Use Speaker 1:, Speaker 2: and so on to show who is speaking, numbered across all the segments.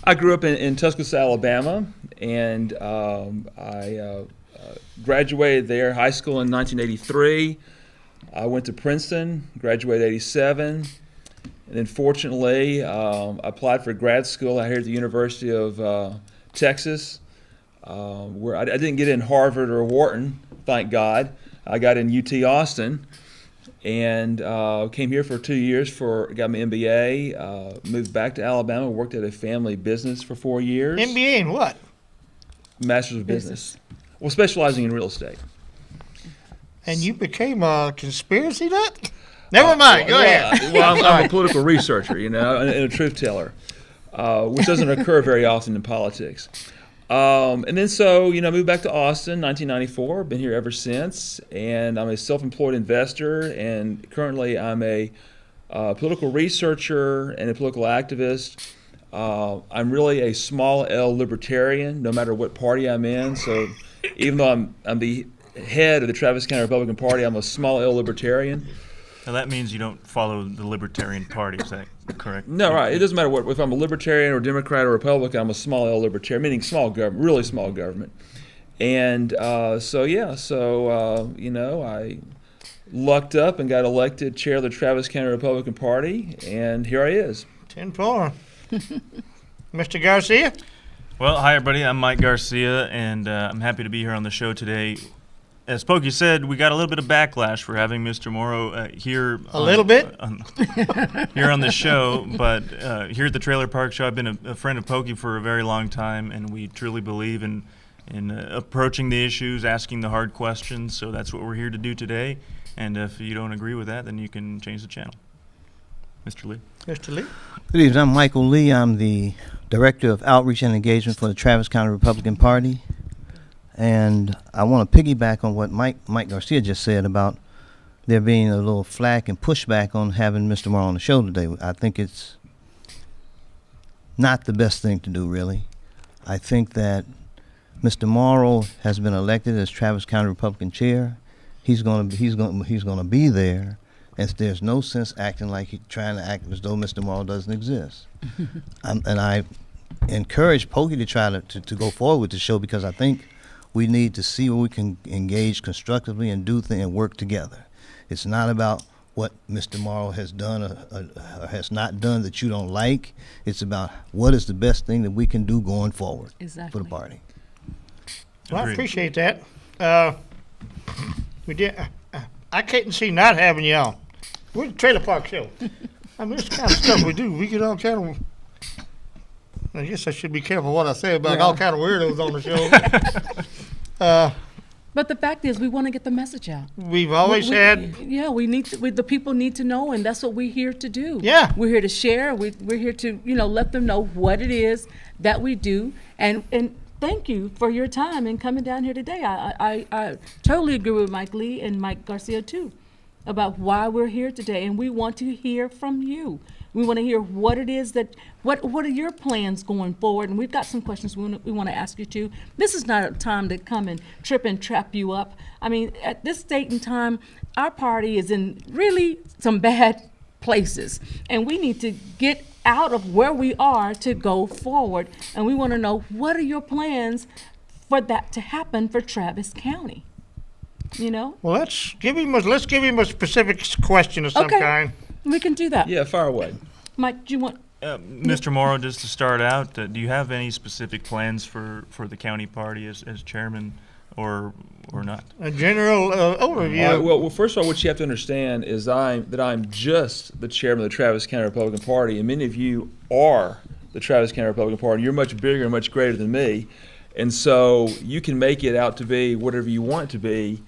Speaker 1: I grew up in Tuscaloosa, Alabama, and I graduated there, high school in 1983. I went to Princeton, graduated 87, and then fortunately I applied for grad school out here at the University of Texas, where I didn't get in Harvard or Wharton, thank God. I got in UT Austin, and came here for 2 years got my MBA, moved back to Alabama, worked at a family business for 4 years.
Speaker 2: MBA in what?
Speaker 1: Master's of Business. Well, specializing in real estate.
Speaker 2: And you became a conspiracy nut? Never mind. Go ahead.
Speaker 1: Well, I'm a political researcher, and a truth teller, which doesn't occur very often in politics. And then moved back to Austin, 1994. Been here ever since, and I'm a self-employed investor, and currently I'm a political researcher and a political activist. I'm really a small L libertarian, no matter what party I'm in. So even though I'm the head of the Travis County Republican Party, I'm a small L libertarian.
Speaker 3: Now that means you don't follow the Libertarian Party, is that correct?
Speaker 1: No, right. It doesn't matter if I'm a Libertarian or Democrat or Republican, I'm a small L Libertarian, meaning small government, really small government. And I lucked up and got elected chair of the Travis County Republican Party, and here I is.
Speaker 2: 10-4. Mr. Garcia?
Speaker 3: Well, hi everybody, I'm Mike Garcia, and I'm happy to be here on the show today. As Pokey said, we got a little bit of backlash for having Mr. Morrow here. Here on the show, but here at the Trailer Park Show, I've been a friend of Pokey for a very long time, and we truly believe in approaching the issues, asking the hard questions. So that's what we're here to do today. And if you don't agree with that, then you can change the channel. Mr. Lee.
Speaker 2: Mr. Lee.
Speaker 4: Good evening. I'm Michael Lee. I'm the Director of Outreach and Engagement for the Travis County Republican Party. And I want to piggyback on what Mike Garcia just said about there being a little flack and pushback on having Mr. Morrow on the show today. I think it's not the best thing to do, really. I think that Mr. Morrow has been elected as Travis County Republican Chair. He's going to be there, and there's no sense acting like he's trying to act as though Mr. Morrow doesn't exist. And I encourage Pokey to try to go forward with the show, because I think we need to see where we can engage constructively and do things and work together. It's not about what Mr. Morrow has done or has not done that you don't like. It's about what is the best thing that we can do going forward for the party.
Speaker 2: Well, I appreciate that. We did. I couldn't see not having you on. We're the Trailer Park Show. I mean, this kind of stuff we do. We get all kind of. I guess I should be careful what I say about all kind of weirdos on the show.
Speaker 5: But the fact is, we want to get the message out.
Speaker 2: We've always had.
Speaker 5: Yeah, we need to. The people need to know, and that's what we're here to do.
Speaker 2: Yeah,
Speaker 5: we're here to share. We're here to let them know what it is that we do, and thank you for your time and coming down here today. I totally agree with Mike Lee and Mike Garcia too about why we're here today, and we want to hear from you. We want to hear what it is what are your plans going forward, and we've got some questions we want to ask you too. This is not a time to come and trip and trap you up. I mean, at this date and time, our party is in really some bad places, and we need to get out of where we are to go forward, and we want to know what are your plans for that to happen for Travis County. Well,
Speaker 2: let's give him a specific question of some kind.
Speaker 5: We can do that.
Speaker 1: Yeah, fire away.
Speaker 5: Mike, do you want?
Speaker 3: Mr. Morrow, just to start out, do you have any specific plans for the county party as chairman, or not?
Speaker 2: A general overview.
Speaker 1: Well, first of all, what you have to understand is that I'm just the chairman of the Travis County Republican Party, and many of you are the Travis County Republican Party. You're much bigger and much greater than me, and so you can make it out to be whatever you want it to be.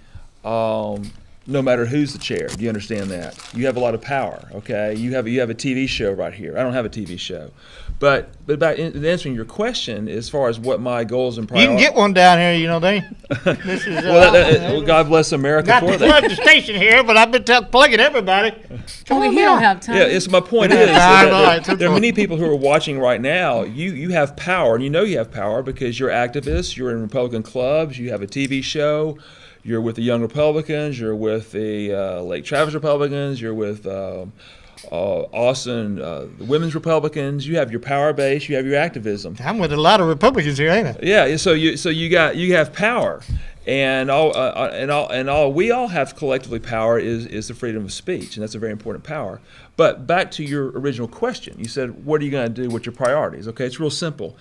Speaker 1: No matter who's the chair. Do you understand that? You have a lot of power, okay? You have a TV show right here. I don't have a TV show. But about answering your question as far as what my goals and priorities.
Speaker 2: You can get one down here, Dane. This is,
Speaker 1: well, God bless America
Speaker 2: not
Speaker 1: for
Speaker 2: to
Speaker 1: that.
Speaker 2: plug the station here, but I've been plugging everybody.
Speaker 5: We don't have time.
Speaker 1: Yeah, my point is that there are many people who are watching right now. You have power, and you have power because you're activists, you're in Republican clubs, you have a TV show. You're with the Young Republicans. You're with the Lake Travis Republicans. You're with Austin, the women's Republicans. You have your power base. You have your activism.
Speaker 2: I'm with a lot of Republicans here, ain't I?
Speaker 1: Yeah. So you have power, and all we all have collectively power is the freedom of speech, and that's a very important power. But back to your original question, you said, what are you going to do with your priorities? Okay, it's real simple.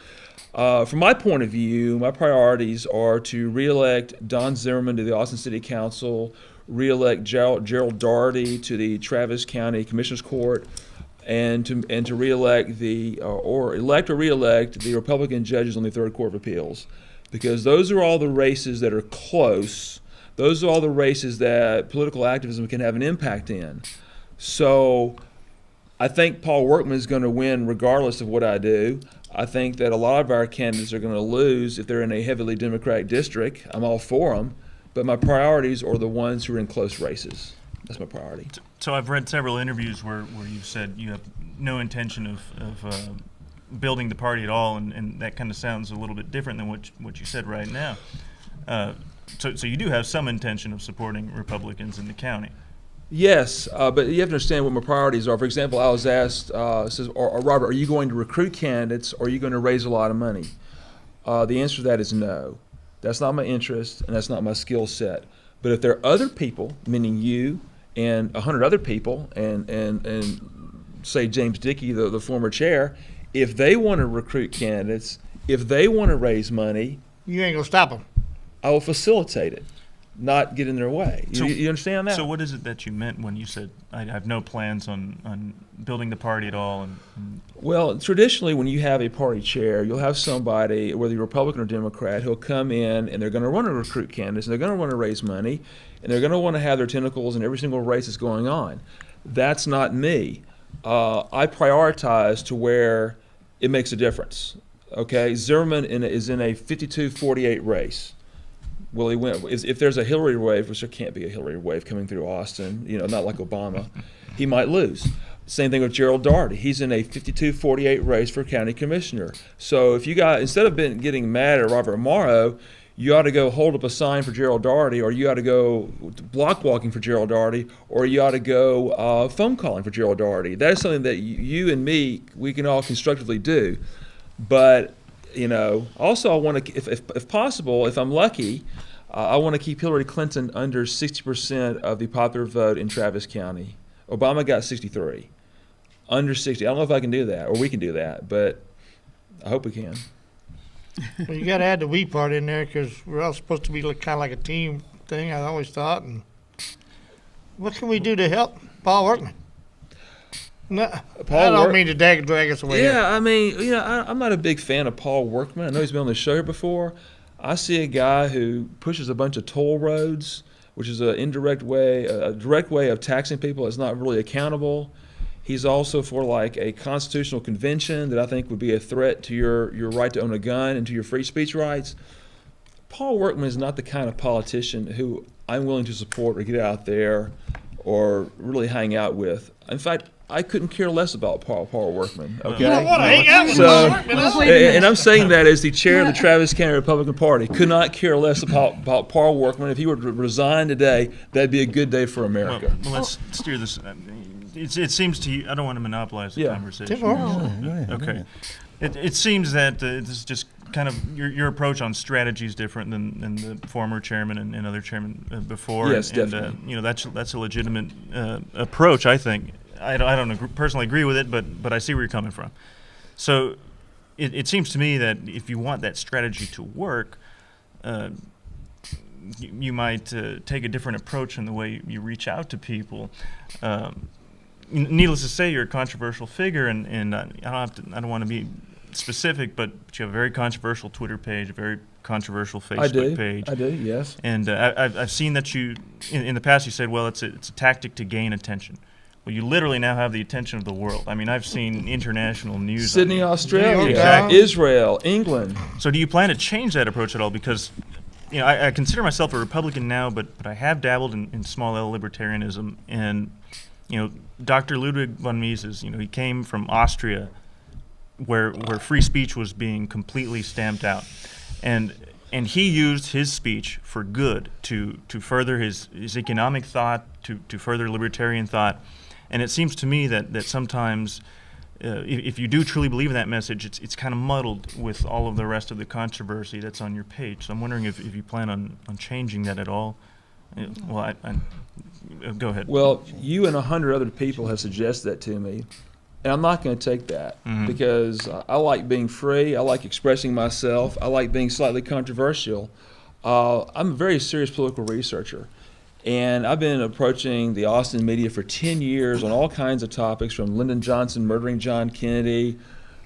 Speaker 1: From my point of view, my priorities are to reelect Don Zimmerman to the Austin City Council, reelect Gerald Daugherty to the Travis County Commissioners Court, and to reelect elect or reelect the Republican judges on the Third Court of Appeals, because those are all the races that are close. Those are all the races that political activism can have an impact in. So I think Paul Workman is going to win regardless of what I do. I think that a lot of our candidates are going to lose if they're in a heavily Democratic district. I'm all for them, but my priorities are the ones who are in close races. That's my priority.
Speaker 3: So I've read several interviews where you've said you have no intention of building the party at all, and that kind of sounds a little bit different than what you said right now. So you do have some intention of supporting Republicans in the county.
Speaker 1: Yes, but you have to understand what my priorities are. For example, I was asked, Robert, are you going to recruit candidates or are you going to raise a lot of money? The answer to that is no. That's not my interest and that's not my skill set. But if there are other people, meaning you and 100 other people, and say James Dickey, the former chair, if they want to recruit candidates, if they want to raise money,
Speaker 2: You ain't gonna stop them.
Speaker 1: I will facilitate it, not get in their way. You understand that?
Speaker 3: So what is it that you meant when you said, I have no plans on building the party at all?
Speaker 1: Well, traditionally, when you have a party chair, you'll have somebody, whether you're Republican or Democrat, who'll come in and they're going to want to recruit candidates, and they're going to want to raise money, and they're going to want to have their tentacles in every single race that's going on. That's not me. I prioritize to where it makes a difference. Okay, Zimmerman is in a 52-48 race. Will he win? If there's a Hillary wave, which there can't be a Hillary wave coming through Austin, not like Obama, he might lose. Same thing with Gerald Daugherty. He's in a 52-48 race for county commissioner. So if you got, instead of getting mad at Robert Morrow, you ought to go hold up a sign for Gerald Daugherty, or you ought to go block walking for Gerald Daugherty, or you ought to go phone calling for Gerald Daugherty. That is something that you and me, we can all constructively do. But also I want to, if possible, if I'm lucky, I want to keep Hillary Clinton under 60% of the popular vote in Travis County. Obama got 63. Under 60. I don't know if I can do that, or we can do that, but I hope we can.
Speaker 2: Well, you got to add the we part in there because we're all supposed to be kind of like a team thing, I always thought. And what can we do to help Paul Workman? No, I don't mean to drag us away.
Speaker 1: Yeah, I mean, I'm not a big fan of Paul Workman. I know he's been on the show here before. I see a guy who pushes a bunch of toll roads, which is a direct way of taxing people that's not really accountable. He's also for like a constitutional convention that I think would be a threat to your right to own a gun and to your free speech rights. Paul Workman is not the kind of politician who I'm willing to support or get out there or really hang out with. In fact, I couldn't care less about Paul Workman. Okay,
Speaker 2: You don't want to hang out with Paul Workman.
Speaker 1: And I'm saying that as the chair of the Travis County Republican Party, could not care less about Paul Workman. If he were to resign today, that'd be a good day for America.
Speaker 3: Well, let's steer this. It seems to you, I don't want to monopolize the conversation. Okay. It seems that this is just kind of your approach on strategy is different than the former chairman and other chairmen before.
Speaker 1: Yes,
Speaker 3: and,
Speaker 1: definitely.
Speaker 3: That's a legitimate approach, I think. I don't personally agree with it, but I see where you're coming from. So it seems to me that if you want that strategy to work, you might take a different approach in the way you reach out to people. Needless to say, you're a controversial figure, and I don't want to be specific, but you have a very controversial Twitter page, a very controversial Facebook page.
Speaker 1: I do, yes.
Speaker 3: And I've seen that you, in the past, you said, well, it's a tactic to gain attention. Well, you literally now have the attention of the world. I mean, I've seen international news.
Speaker 1: Sydney, Australia,
Speaker 3: Exactly.
Speaker 1: Israel, England.
Speaker 3: So do you plan to change that approach at all? Because I consider myself a Republican now, but I have dabbled in small L libertarianism. And, Dr. Ludwig von Mises, he came from Austria where free speech was being completely stamped out. And he used his speech for good to further his economic thought, to further libertarian thought. And it seems to me that sometimes, if you do truly believe in that message, it's kind of muddled with all of the rest of the controversy that's on your page. So I'm wondering if you plan on changing that at all. Well, go ahead.
Speaker 1: Well, you and 100 other people have suggested that to me, and I'm not going to take that because I like being free. I like expressing myself. I like being slightly controversial. I'm a very serious political researcher, and I've been approaching the Austin media for 10 years on all kinds of topics, from Lyndon Johnson murdering John Kennedy,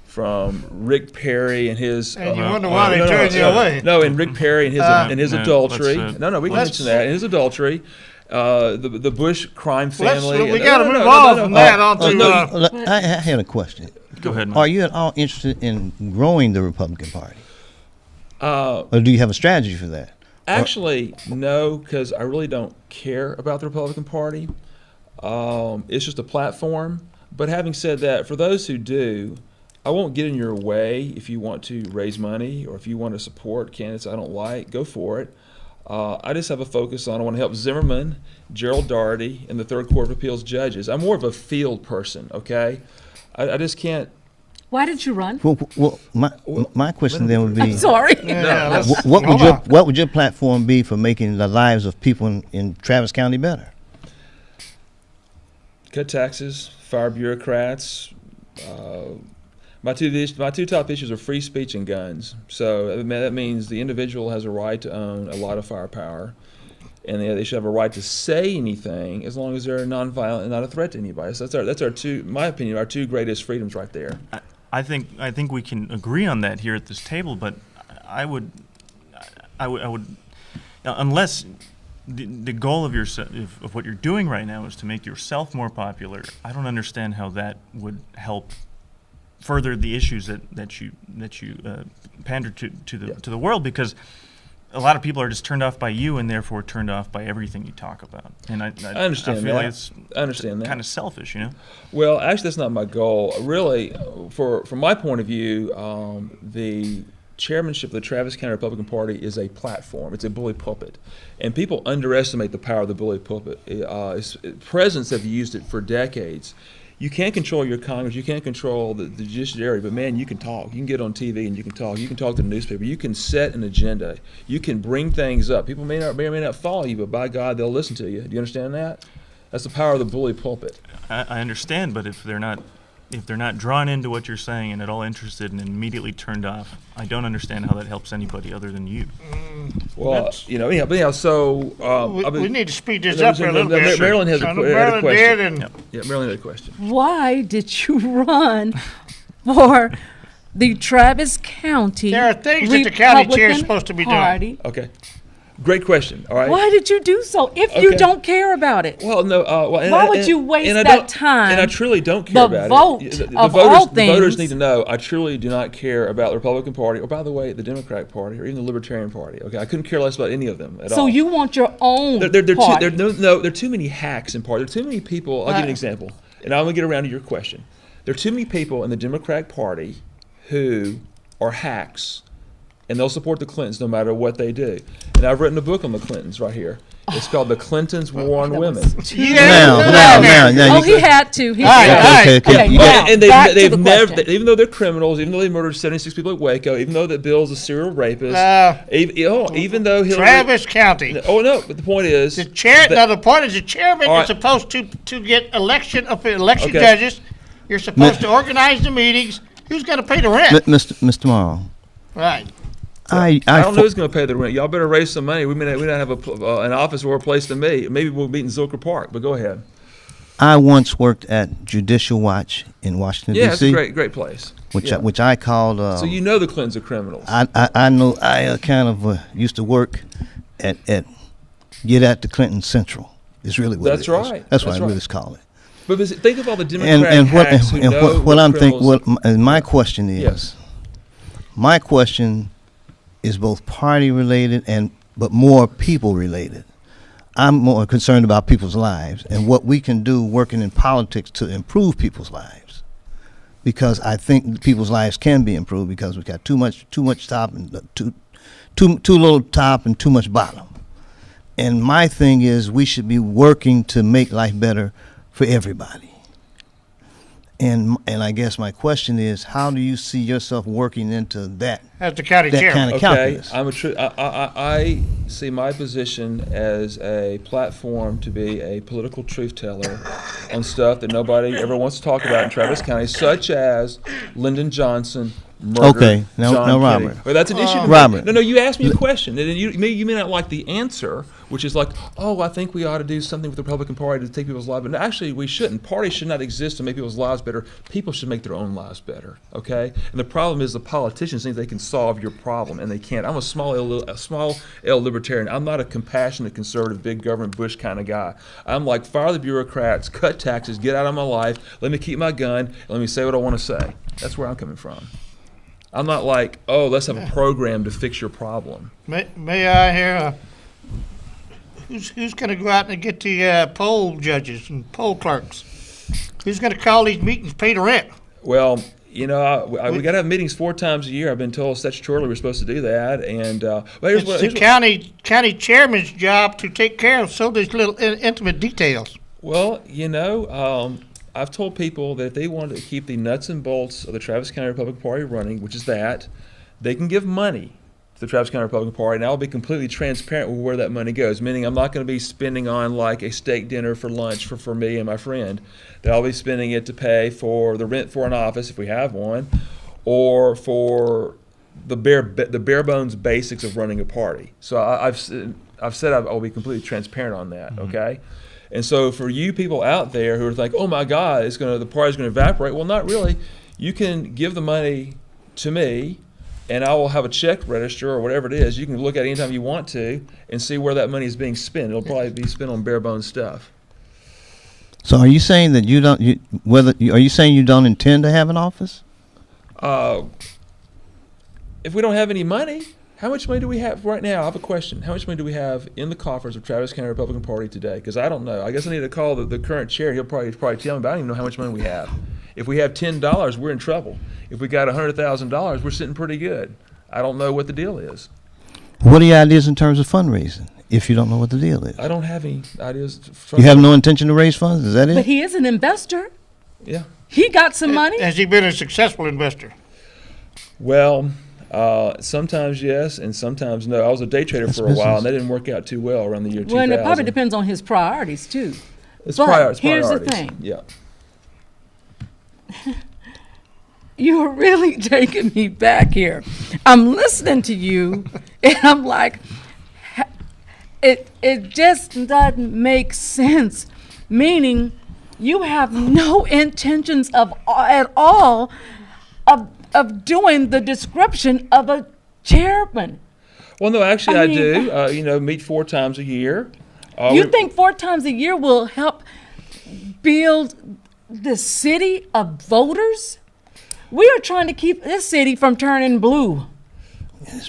Speaker 1: from Rick Perry and his.
Speaker 2: And you wonder why they turned you away.
Speaker 1: No, and Rick Perry and his adultery. No, we can mention that. And his adultery. The Bush crime family.
Speaker 2: We got to move on from that on to.
Speaker 4: I had a question.
Speaker 3: Go ahead, Mike.
Speaker 4: Are you at all interested in growing the Republican Party? Or do you have a strategy for that?
Speaker 1: Actually, no, because I really don't care about the Republican Party. It's just a platform. But having said that, for those who do, I won't get in your way. If you want to raise money or if you want to support candidates I don't like, go for it. I just have a focus on I want to help Zimmerman, Gerald Daugherty, and the Third Court of Appeals judges. I'm more of a field person, okay? I just can't.
Speaker 5: Why did you run?
Speaker 4: Well, my question then would be,
Speaker 5: I'm sorry.
Speaker 4: what would your platform be for making the lives of people in Travis County better?
Speaker 1: Cut taxes, fire bureaucrats. My two top issues are free speech and guns. So that means the individual has a right to own a lot of firepower, and they should have a right to say anything as long as they're nonviolent and not a threat to anybody. So that's our two, in my opinion, our two greatest freedoms right there.
Speaker 3: I think we can agree on that here at this table, but I would unless the goal of of what you're doing right now is to make yourself more popular, I don't understand how that would help further the issues that you pander to the world, because a lot of people are just turned off by you and therefore turned off by everything you talk about. And I
Speaker 1: understand
Speaker 3: I feel
Speaker 1: that.
Speaker 3: like it's
Speaker 1: I understand that.
Speaker 3: kind of selfish, you know.
Speaker 1: Well, actually, that's not my goal. Really, from my point of view, the chairmanship of the Travis County Republican Party is a platform. It's a bully pulpit. And people underestimate the power of the bully pulpit. Presidents have used it for decades. You can't control your Congress. You can't control the judiciary, but man, you can talk. You can get on TV and you can talk. You can talk to the newspaper. You can set an agenda. You can bring things up. People may or may not follow you, but by God, they'll listen to you. Do you understand that? That's the power of the bully pulpit.
Speaker 3: I understand, but if they're not drawn into what you're saying and at all interested and immediately turned off, I don't understand how that helps anybody other than you.
Speaker 1: Well, anyhow, so
Speaker 2: we need to speed this up here a little bit.
Speaker 1: Marilyn has a question. Marilyn had a question.
Speaker 5: Why did you run for the Travis County
Speaker 2: There are things that the county chair is
Speaker 5: Republican
Speaker 2: supposed to be
Speaker 5: Party?
Speaker 2: doing.
Speaker 1: Okay. Great question. All right.
Speaker 5: Why did you do so if you
Speaker 1: Okay.
Speaker 5: don't care about it?
Speaker 1: Well, no.
Speaker 5: Why would you waste
Speaker 1: I
Speaker 5: that
Speaker 1: don't-
Speaker 5: time?
Speaker 1: And I truly don't care
Speaker 5: The
Speaker 1: about
Speaker 5: vote
Speaker 1: it.
Speaker 5: of
Speaker 1: voters,
Speaker 5: all
Speaker 1: the voters
Speaker 5: things.
Speaker 1: need to know. I truly do not care about the Republican Party, or by the way, the Democratic Party, or even the Libertarian Party. Okay, I couldn't care less about any of them at all.
Speaker 5: So you want your own
Speaker 1: There
Speaker 5: party?
Speaker 1: are too many hacks in party. There are too many people. I'll give you an example, and I'm gonna get around to your question. There are too many people in the Democratic Party who are hacks, and they'll support the Clintons no matter what they do. And I've written a book on the Clintons right here. It's called The Clintons War on Women.
Speaker 4: Now,
Speaker 5: He had to. He
Speaker 2: right,
Speaker 5: had to.
Speaker 4: okay.
Speaker 5: Okay, now,
Speaker 1: And
Speaker 5: back to
Speaker 1: they've
Speaker 5: the
Speaker 1: never,
Speaker 5: question.
Speaker 1: even though they're criminals, even though they murdered 76 people at Waco, even though that Bill's a serial rapist, even though Hillary.
Speaker 2: Travis County.
Speaker 1: Oh no, but the point is,
Speaker 2: The chair. Now the point is, the chairman
Speaker 1: All right.
Speaker 2: is supposed to get election
Speaker 1: Okay.
Speaker 2: judges. You're supposed to organize the meetings. Who's going to pay the rent?
Speaker 4: Mr. Morrow,
Speaker 2: Right.
Speaker 1: I don't know who's going to pay the rent. Y'all better raise some money. We may not have an office or a place to meet. Maybe we'll meet in Zilker Park. But go ahead.
Speaker 4: I once worked at Judicial Watch in Washington,
Speaker 1: Yeah, it's
Speaker 4: D.C.,
Speaker 1: a great place.
Speaker 4: which I called.
Speaker 1: So you know the Clintons are criminals.
Speaker 4: I know. I kind of used to work at Get at the Clinton Central. Is really what
Speaker 1: That's
Speaker 4: it is.
Speaker 1: right.
Speaker 4: That's what
Speaker 1: That's
Speaker 4: I really
Speaker 1: right.
Speaker 4: call it.
Speaker 1: But think of all the Democratic
Speaker 4: And
Speaker 1: hacks who know
Speaker 4: what
Speaker 1: the
Speaker 4: I'm thinking.
Speaker 1: criminals.
Speaker 4: My question is.
Speaker 1: Yes.
Speaker 4: My question is both party related but more people related. I'm more concerned about people's lives and what we can do working in politics to improve people's lives. Because I think people's lives can be improved because we've got too much top and too little top and too much bottom. And my thing is we should be working to make life better for everybody. And I guess my question is, how do you see yourself working into that
Speaker 2: As the county
Speaker 4: that
Speaker 2: chairman.
Speaker 4: kind of
Speaker 1: Okay,
Speaker 4: calculus?
Speaker 1: I see my position as a platform to be a political truth teller on stuff that nobody ever wants to talk about in Travis County, such as Lyndon Johnson murdered
Speaker 4: Okay, now
Speaker 1: John
Speaker 4: Robert.
Speaker 1: Kennedy. Well, that's an issue to me.
Speaker 4: Robert.
Speaker 1: No, you asked me a question, and then you may not like the answer, which is like, oh, I think we ought to do something with the Republican Party to take people's lives. But actually, we shouldn't. Parties should not exist to make people's lives better. People should make their own lives better, okay? And the problem is the politicians think they can solve your problem, and they can't. I'm a small L libertarian. I'm not a compassionate, conservative, big government Bush kind of guy. I'm like, fire the bureaucrats, cut taxes, get out of my life, let me keep my gun, and let me say what I want to say. That's where I'm coming from. I'm not like, oh, let's have a program to fix your problem.
Speaker 2: May I hear who's going to go out and get the poll judges and poll clerks? Who's going to call these meetings, pay the rent?
Speaker 1: Well, we got to have meetings 4 times a year. I've been told statutorily we're supposed to do that. And
Speaker 2: It's the county chairman's job to take care of some of these little intimate details.
Speaker 1: Well, I've told people that if they want to keep the nuts and bolts of the Travis County Republican Party running, which is that, they can give money to the Travis County Republican Party, and I'll be completely transparent with where that money goes, meaning I'm not going to be spending on like a steak dinner for lunch for me and my friend, that I'll be spending it to pay for the rent for an office, if we have one, or for the bare bones basics of running a party. So I've said I'll be completely transparent on that, okay? And so for you people out there who are like, oh my God, the party's going to evaporate. Well, not really. You can give the money to me, and I will have a check register or whatever it is. You can look at it anytime you want to and see where that money is being spent. It'll probably be spent on bare bones stuff.
Speaker 4: So are you saying that you don't? Are you saying you don't intend to have an office?
Speaker 1: If we don't have any money, how much money do we have right now? I have a question. How much money do we have in the coffers of Travis County Republican Party today? Because I don't know. I guess I need to call the current chair. He'll probably tell me, but I don't even know how much money we have. If we have $10, we're in trouble. If we got $100,000, we're sitting pretty good. I don't know what the deal is.
Speaker 4: What are your ideas in terms of fundraising, if you don't know what the deal is?
Speaker 1: I don't have any ideas.
Speaker 4: You have no intention to raise funds? Is that it?
Speaker 5: But he is an investor.
Speaker 1: Yeah.
Speaker 5: He got some money.
Speaker 2: Has he been a successful investor?
Speaker 1: Well, sometimes yes, and sometimes no. I was a day trader for a while, and that didn't work out too well around the year 2000.
Speaker 5: Well, and it probably depends on his priorities, too.
Speaker 1: It's
Speaker 5: But
Speaker 1: priorities.
Speaker 5: here's the thing.
Speaker 1: Yeah.
Speaker 5: You're really taking me back here. I'm listening to you, and I'm like, it just doesn't make sense. Meaning, you have no intentions at all of doing the description of a chairman.
Speaker 1: Well, no, actually,
Speaker 5: I
Speaker 1: I
Speaker 5: mean-
Speaker 1: do. Meet 4 times a year.
Speaker 5: You think 4 times a year will help build the city of voters? We are trying to keep this city from turning blue.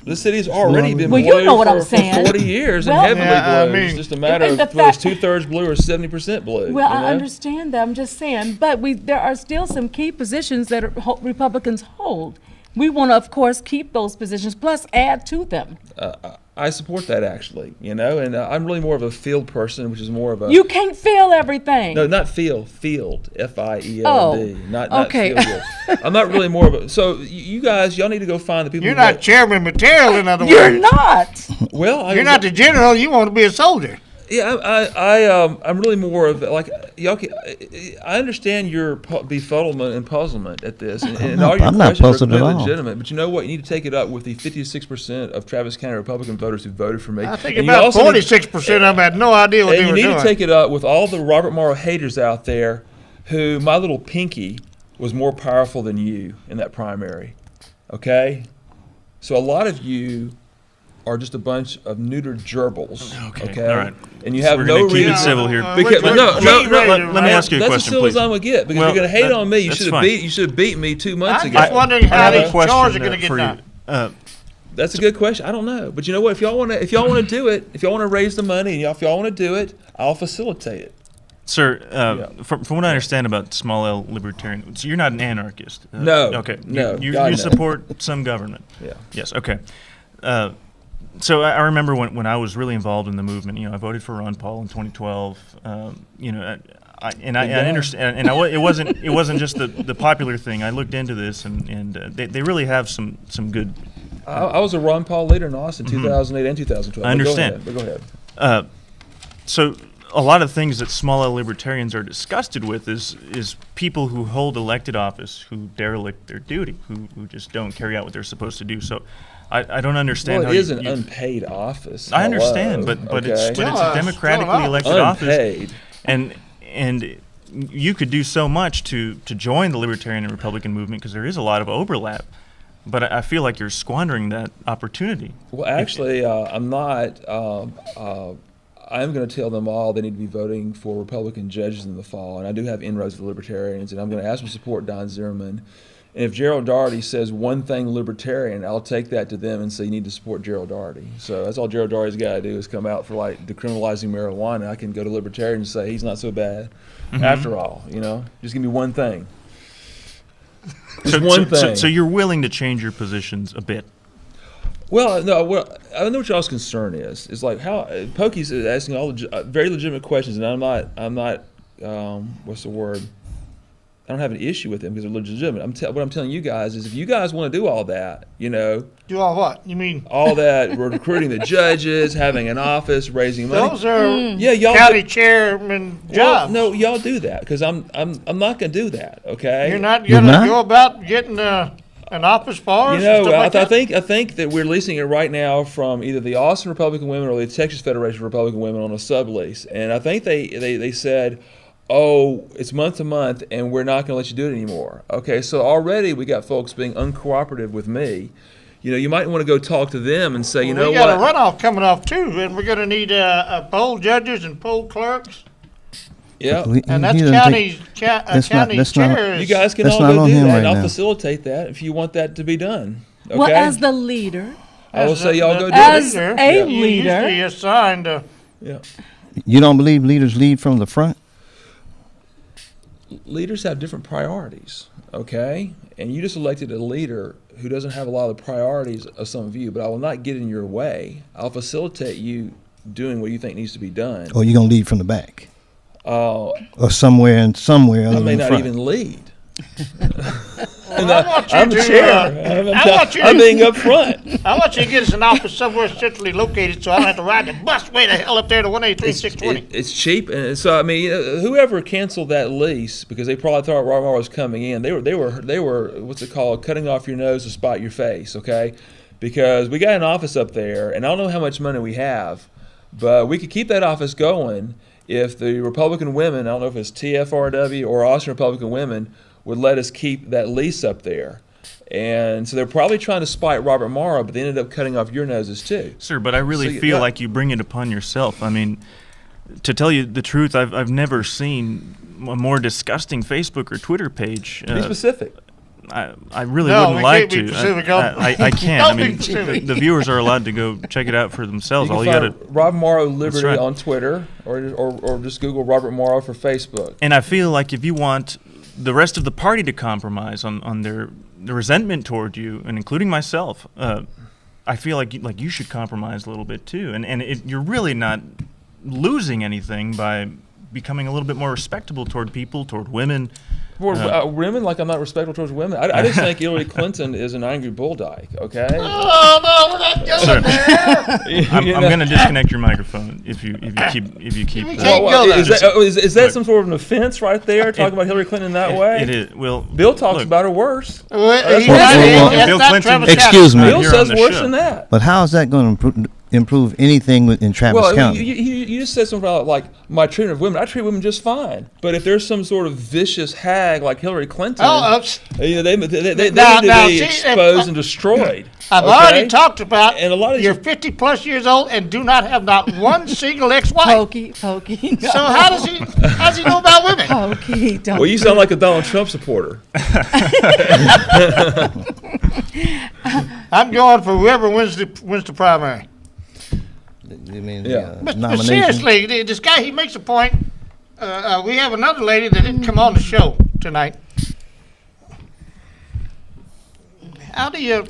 Speaker 1: The city's already been
Speaker 5: Well,
Speaker 1: blue
Speaker 5: you know what I'm
Speaker 1: for
Speaker 5: saying.
Speaker 1: 40 years
Speaker 5: Well-
Speaker 1: and heavily
Speaker 2: Yeah, I
Speaker 1: blue.
Speaker 2: mean-
Speaker 1: It's just a matter
Speaker 5: And
Speaker 1: of
Speaker 5: the
Speaker 1: whether it's
Speaker 5: fact-
Speaker 1: 2/3 blue or 70% blue.
Speaker 5: Well,
Speaker 1: you
Speaker 5: I
Speaker 1: know?
Speaker 5: understand that. I'm just saying. But there are still some key positions that Republicans hold. We want to, of course, keep those positions, plus add to them.
Speaker 1: I support that, actually, and I'm really more of a field person, which is more of a...
Speaker 5: You can't feel everything.
Speaker 1: No, not field, F-I-E-L-D,
Speaker 5: Oh,
Speaker 1: not
Speaker 5: okay.
Speaker 1: field. I'm not really more of a... So you guys, y'all need to go find the people
Speaker 2: You're
Speaker 1: who
Speaker 2: not chairman material, in other
Speaker 5: You're
Speaker 2: words.
Speaker 5: not.
Speaker 1: Well,
Speaker 2: You're not the general. You want to be a soldier.
Speaker 1: Yeah, I'm really more of like y'all. I understand your befuddlement and puzzlement at this, and all your
Speaker 4: I'm not
Speaker 1: questions are
Speaker 4: puzzled at all.
Speaker 1: legitimate. But you know what? You need to take it up with the 56% of Travis County Republican voters who voted for me.
Speaker 2: I think
Speaker 1: And you
Speaker 2: about
Speaker 1: also need-
Speaker 2: 46% of them had no idea what
Speaker 1: And
Speaker 2: they
Speaker 1: you
Speaker 2: were
Speaker 1: need
Speaker 2: doing.
Speaker 1: to take it up with all the Robert Morrow haters out there, who my little pinky was more powerful than you in that primary. Okay, so a lot of you are just a bunch of neutered gerbils. Okay,
Speaker 3: all right.
Speaker 1: And you
Speaker 3: So
Speaker 1: have
Speaker 3: we're
Speaker 1: no
Speaker 3: gonna keep
Speaker 1: reason.
Speaker 3: it civil here.
Speaker 1: Because,
Speaker 2: We're-
Speaker 1: no,
Speaker 3: let me ask you a
Speaker 1: that's
Speaker 3: question,
Speaker 1: as civil
Speaker 3: please.
Speaker 1: as I'm gonna get. Because
Speaker 3: Well,
Speaker 1: you're gonna hate
Speaker 3: that-
Speaker 1: on me. You
Speaker 3: that's
Speaker 1: should have
Speaker 3: fine.
Speaker 1: beat me 2 months
Speaker 2: I'm
Speaker 1: ago.
Speaker 2: just wondering
Speaker 3: I
Speaker 2: how
Speaker 3: have a
Speaker 2: these charges
Speaker 3: question
Speaker 2: are going to get
Speaker 3: for
Speaker 2: done.
Speaker 3: you.
Speaker 1: That's a good question. I don't know, but you know what? If y'all want to do it, if y'all want to raise the money, and if y'all want to do it, I'll facilitate it.
Speaker 3: Sir, from what I understand about small L libertarian, so you're not an anarchist.
Speaker 1: No,
Speaker 3: Okay.
Speaker 1: no,
Speaker 3: You
Speaker 1: God, no.
Speaker 3: support some government.
Speaker 1: Yeah.
Speaker 3: Yes. Okay. So I remember when I was really involved in the movement. I voted for Ron Paul in 2012. I understand, and it wasn't just the popular thing. I looked into this, and they really have some good.
Speaker 1: I was a Ron Paul leader in Austin, 2008 and 2012.
Speaker 3: I understand.
Speaker 1: But go ahead.
Speaker 3: So a lot of things that small L libertarians are disgusted with is people who hold elected office who derelict their duty, who just don't carry out what they're supposed to do. So I don't understand
Speaker 1: Well,
Speaker 3: how
Speaker 1: it is an unpaid office.
Speaker 3: I understand,
Speaker 1: Hello,
Speaker 3: but it's
Speaker 1: okay?
Speaker 3: a democratically elected
Speaker 1: Unpaid.
Speaker 3: office, and you could do so much to join the Libertarian and Republican movement because there is a lot of overlap. But I feel like you're squandering that opportunity.
Speaker 1: Well, actually, I'm not. I'm going to tell them all they need to be voting for Republican judges in the fall, and I do have inroads with the Libertarians, and I'm going to ask them to support Don Zimmerman. And if Gerald Daugherty says one thing libertarian, I'll take that to them and say you need to support Gerald Daugherty. So that's all Gerald Daugherty's got to do is come out for like decriminalizing marijuana. I can go to Libertarian and say he's not so bad after all. Just give me one thing. Just one thing.
Speaker 3: So you're willing to change your positions a bit.
Speaker 1: Well, no. Well, I know what y'all's concern is. It's like how Pokey's asking all very legitimate questions, and I'm not. What's the word? I don't have an issue with them because they're legitimate. What I'm telling you guys is, if you guys want to do all that,
Speaker 2: Do all what? You mean?
Speaker 1: all that, we're recruiting the judges, having an office, raising money.
Speaker 2: Those are
Speaker 1: y'all
Speaker 2: county chairman jobs.
Speaker 1: No, y'all do that because I'm not gonna do that. Okay.
Speaker 2: You're not
Speaker 4: You're
Speaker 2: going to
Speaker 4: not?
Speaker 2: go about getting an office for us? and stuff like that?
Speaker 1: I think that we're leasing it right now from either the Austin Republican Women or the Texas Federation of Republican Women on a sublease, and I think they said, oh, it's month to month, and we're not going to let you do it anymore. Okay, so already we got folks being uncooperative with me. You might want to go talk to them and say,
Speaker 2: We
Speaker 1: what?
Speaker 2: got a runoff coming off too, and we're going to need poll judges and poll clerks,
Speaker 1: Yeah.
Speaker 2: and that's
Speaker 4: He doesn't
Speaker 2: county
Speaker 4: that's
Speaker 2: county
Speaker 4: not-
Speaker 2: chairs.
Speaker 1: You guys can
Speaker 4: That's
Speaker 1: all
Speaker 4: not
Speaker 1: go
Speaker 4: on
Speaker 1: do
Speaker 4: him
Speaker 1: that,
Speaker 4: right
Speaker 1: and I'll
Speaker 4: now.
Speaker 1: facilitate that if you want that to be done. Okay?
Speaker 5: Well, as the leader,
Speaker 1: I will say y'all go do
Speaker 5: As
Speaker 1: it.
Speaker 5: a
Speaker 2: you
Speaker 5: leader.
Speaker 2: usually assigned to
Speaker 1: Yeah.
Speaker 4: You don't believe leaders lead from the front?
Speaker 1: Leaders have different priorities, okay? And you just elected a leader who doesn't have a lot of the priorities of some of you, but I will not get in your way. I'll facilitate you doing what you think needs to be done.
Speaker 4: Or you gonna lead from the back?
Speaker 1: Uh,
Speaker 4: Or somewhere
Speaker 1: I
Speaker 4: other
Speaker 1: may
Speaker 4: than the
Speaker 1: not
Speaker 4: front?
Speaker 1: even lead.
Speaker 2: I want you
Speaker 1: I'm the
Speaker 2: to,
Speaker 1: chair.
Speaker 2: I want you
Speaker 1: I'm
Speaker 2: to-
Speaker 1: being up front.
Speaker 2: I want you to get us an office somewhere centrally located so I don't have to ride the bus way the hell up there to 183 620.
Speaker 1: It's cheap, and so I mean, whoever canceled that lease because they probably thought Robert Morrow was coming in, they were what's it called, cutting off your nose to spite your face, okay? Because we got an office up there, and I don't know how much money we have, but we could keep that office going if the Republican women, I don't know if it's TFRW or Austin Republican Women, would let us keep that lease up there. And so they're probably trying to spite Robert Morrow, but they ended up cutting off your noses too.
Speaker 3: Sir, but I really
Speaker 1: So,
Speaker 3: feel
Speaker 1: yeah.
Speaker 3: like you bring it upon yourself. I mean, to tell you the truth, I've never seen a more disgusting Facebook or Twitter page.
Speaker 1: Be specific.
Speaker 3: I really
Speaker 2: No,
Speaker 3: wouldn't
Speaker 2: we
Speaker 3: like
Speaker 2: can't be
Speaker 3: to.
Speaker 2: specific.
Speaker 3: I can't. I
Speaker 2: Don't be
Speaker 3: mean,
Speaker 2: specific.
Speaker 3: the viewers are allowed to go check it out for themselves.
Speaker 1: You
Speaker 3: All
Speaker 1: can
Speaker 3: you
Speaker 1: find
Speaker 3: got to.
Speaker 1: Robert Morrow Liberty
Speaker 3: right.
Speaker 1: on Twitter, or just Google Robert Morrow for Facebook.
Speaker 3: And I feel like if you want the rest of the party to compromise on their resentment toward you, and including myself, I feel like you should compromise a little bit too. And you're really not losing anything by becoming a little bit more respectable toward people, toward women.
Speaker 1: Toward women, like I'm not respectful towards women. I just think Hillary Clinton is an angry bulldyke. Okay.
Speaker 2: Oh, no, we're not going
Speaker 3: Sir.
Speaker 2: there.
Speaker 3: I'm going to disconnect your microphone if you keep.
Speaker 2: We can't go there.
Speaker 1: Is that
Speaker 3: Look.
Speaker 1: some sort of an offense right there? Talking about Hillary Clinton in that way?
Speaker 3: It is. Well,
Speaker 1: Bill talks
Speaker 3: look,
Speaker 1: about her worse.
Speaker 2: Well, he's
Speaker 1: what-
Speaker 2: not-
Speaker 4: well,
Speaker 2: that's
Speaker 3: Bill
Speaker 2: not
Speaker 3: Clinton-
Speaker 2: Travis
Speaker 4: Excuse
Speaker 2: County.
Speaker 4: me.
Speaker 1: Bill
Speaker 3: Here
Speaker 1: says
Speaker 3: on the
Speaker 1: worse
Speaker 3: show.
Speaker 1: than that.
Speaker 4: But how is that going to improve anything in Travis
Speaker 1: Well,
Speaker 4: County?
Speaker 1: you just said something about like my treatment of women. I treat women just fine. But if there's some sort of vicious hag like Hillary Clinton, they
Speaker 2: Now-
Speaker 1: need to
Speaker 2: now,
Speaker 1: be
Speaker 2: see,
Speaker 1: exposed and destroyed.
Speaker 2: I've
Speaker 1: okay?
Speaker 2: already talked about
Speaker 1: And a lot of
Speaker 2: you're
Speaker 1: these-
Speaker 2: 50 plus years old and do not have not one single ex-wife.
Speaker 5: Pokey. No.
Speaker 2: So how's he know about women?
Speaker 5: Pokey, don't.
Speaker 1: Well, you sound like a Donald Trump supporter.
Speaker 2: I'm going for whoever wins the primary.
Speaker 4: You mean
Speaker 1: Yeah.
Speaker 4: the
Speaker 2: But
Speaker 4: nomination?
Speaker 2: seriously, this guy, he makes a point. We have another lady that didn't come on the show tonight. How do you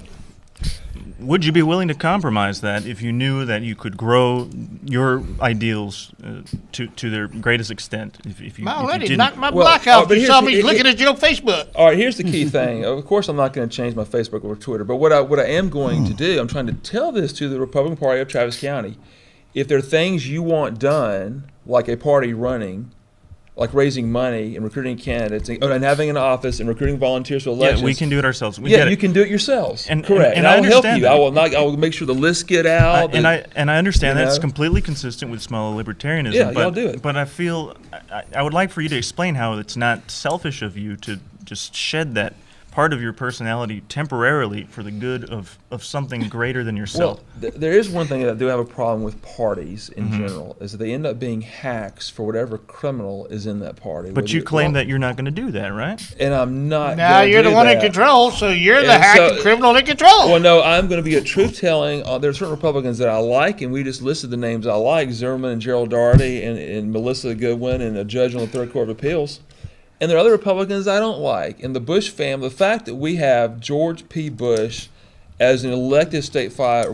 Speaker 3: would you be willing to compromise that if you knew that you could grow your ideals to their greatest extent? If you
Speaker 2: lady
Speaker 3: didn't?
Speaker 2: knocked my
Speaker 1: Well,
Speaker 2: block out.
Speaker 1: but
Speaker 2: You
Speaker 1: here's
Speaker 2: saw
Speaker 1: the-
Speaker 2: me looking at your Facebook.
Speaker 1: All right, here's the key thing. Of course, I'm not going to change my Facebook or Twitter, but what I am going to do, I'm trying to tell this to the Republican Party of Travis County. If there are things you want done, like a party running, like raising money and recruiting candidates and having an office and recruiting volunteers for elections.
Speaker 3: Yeah, we can do it ourselves. We
Speaker 1: Yeah,
Speaker 3: get it.
Speaker 1: you can do it yourselves.
Speaker 3: And-
Speaker 1: Correct.
Speaker 3: and
Speaker 1: I
Speaker 3: I
Speaker 1: will help
Speaker 3: understand
Speaker 1: you.
Speaker 3: that.
Speaker 1: I will make sure the lists get out.
Speaker 3: And I understand
Speaker 1: you
Speaker 3: that it's
Speaker 1: know?
Speaker 3: completely consistent with small libertarianism.
Speaker 1: Yeah,
Speaker 3: but,
Speaker 1: y'all do it.
Speaker 3: But I feel I would like for you to explain how it's not selfish of you to just shed that part of your personality temporarily for the good of something greater than yourself.
Speaker 1: Well, there is one thing that I do have a problem with parties in
Speaker 3: Mm-hmm.
Speaker 1: general, is that they end up being hacks for whatever criminal is in that party.
Speaker 3: But you claim that you're not going to do that, right?
Speaker 1: And I'm not.
Speaker 2: Now
Speaker 1: gonna
Speaker 2: you're the
Speaker 1: do
Speaker 2: one in
Speaker 1: that.
Speaker 2: control, so you're the
Speaker 1: And
Speaker 2: hacking
Speaker 1: so-
Speaker 2: criminal in control.
Speaker 1: Well, no, I'm going to be a truth-telling. There are certain Republicans that I like, and we just listed the names I like: Zimmerman and Gerald Daugherty and Melissa Goodwin and a judge on the Third Court of Appeals. And there are other Republicans I don't like. And the Bush family, the fact that we have George P. Bush as an elected statewide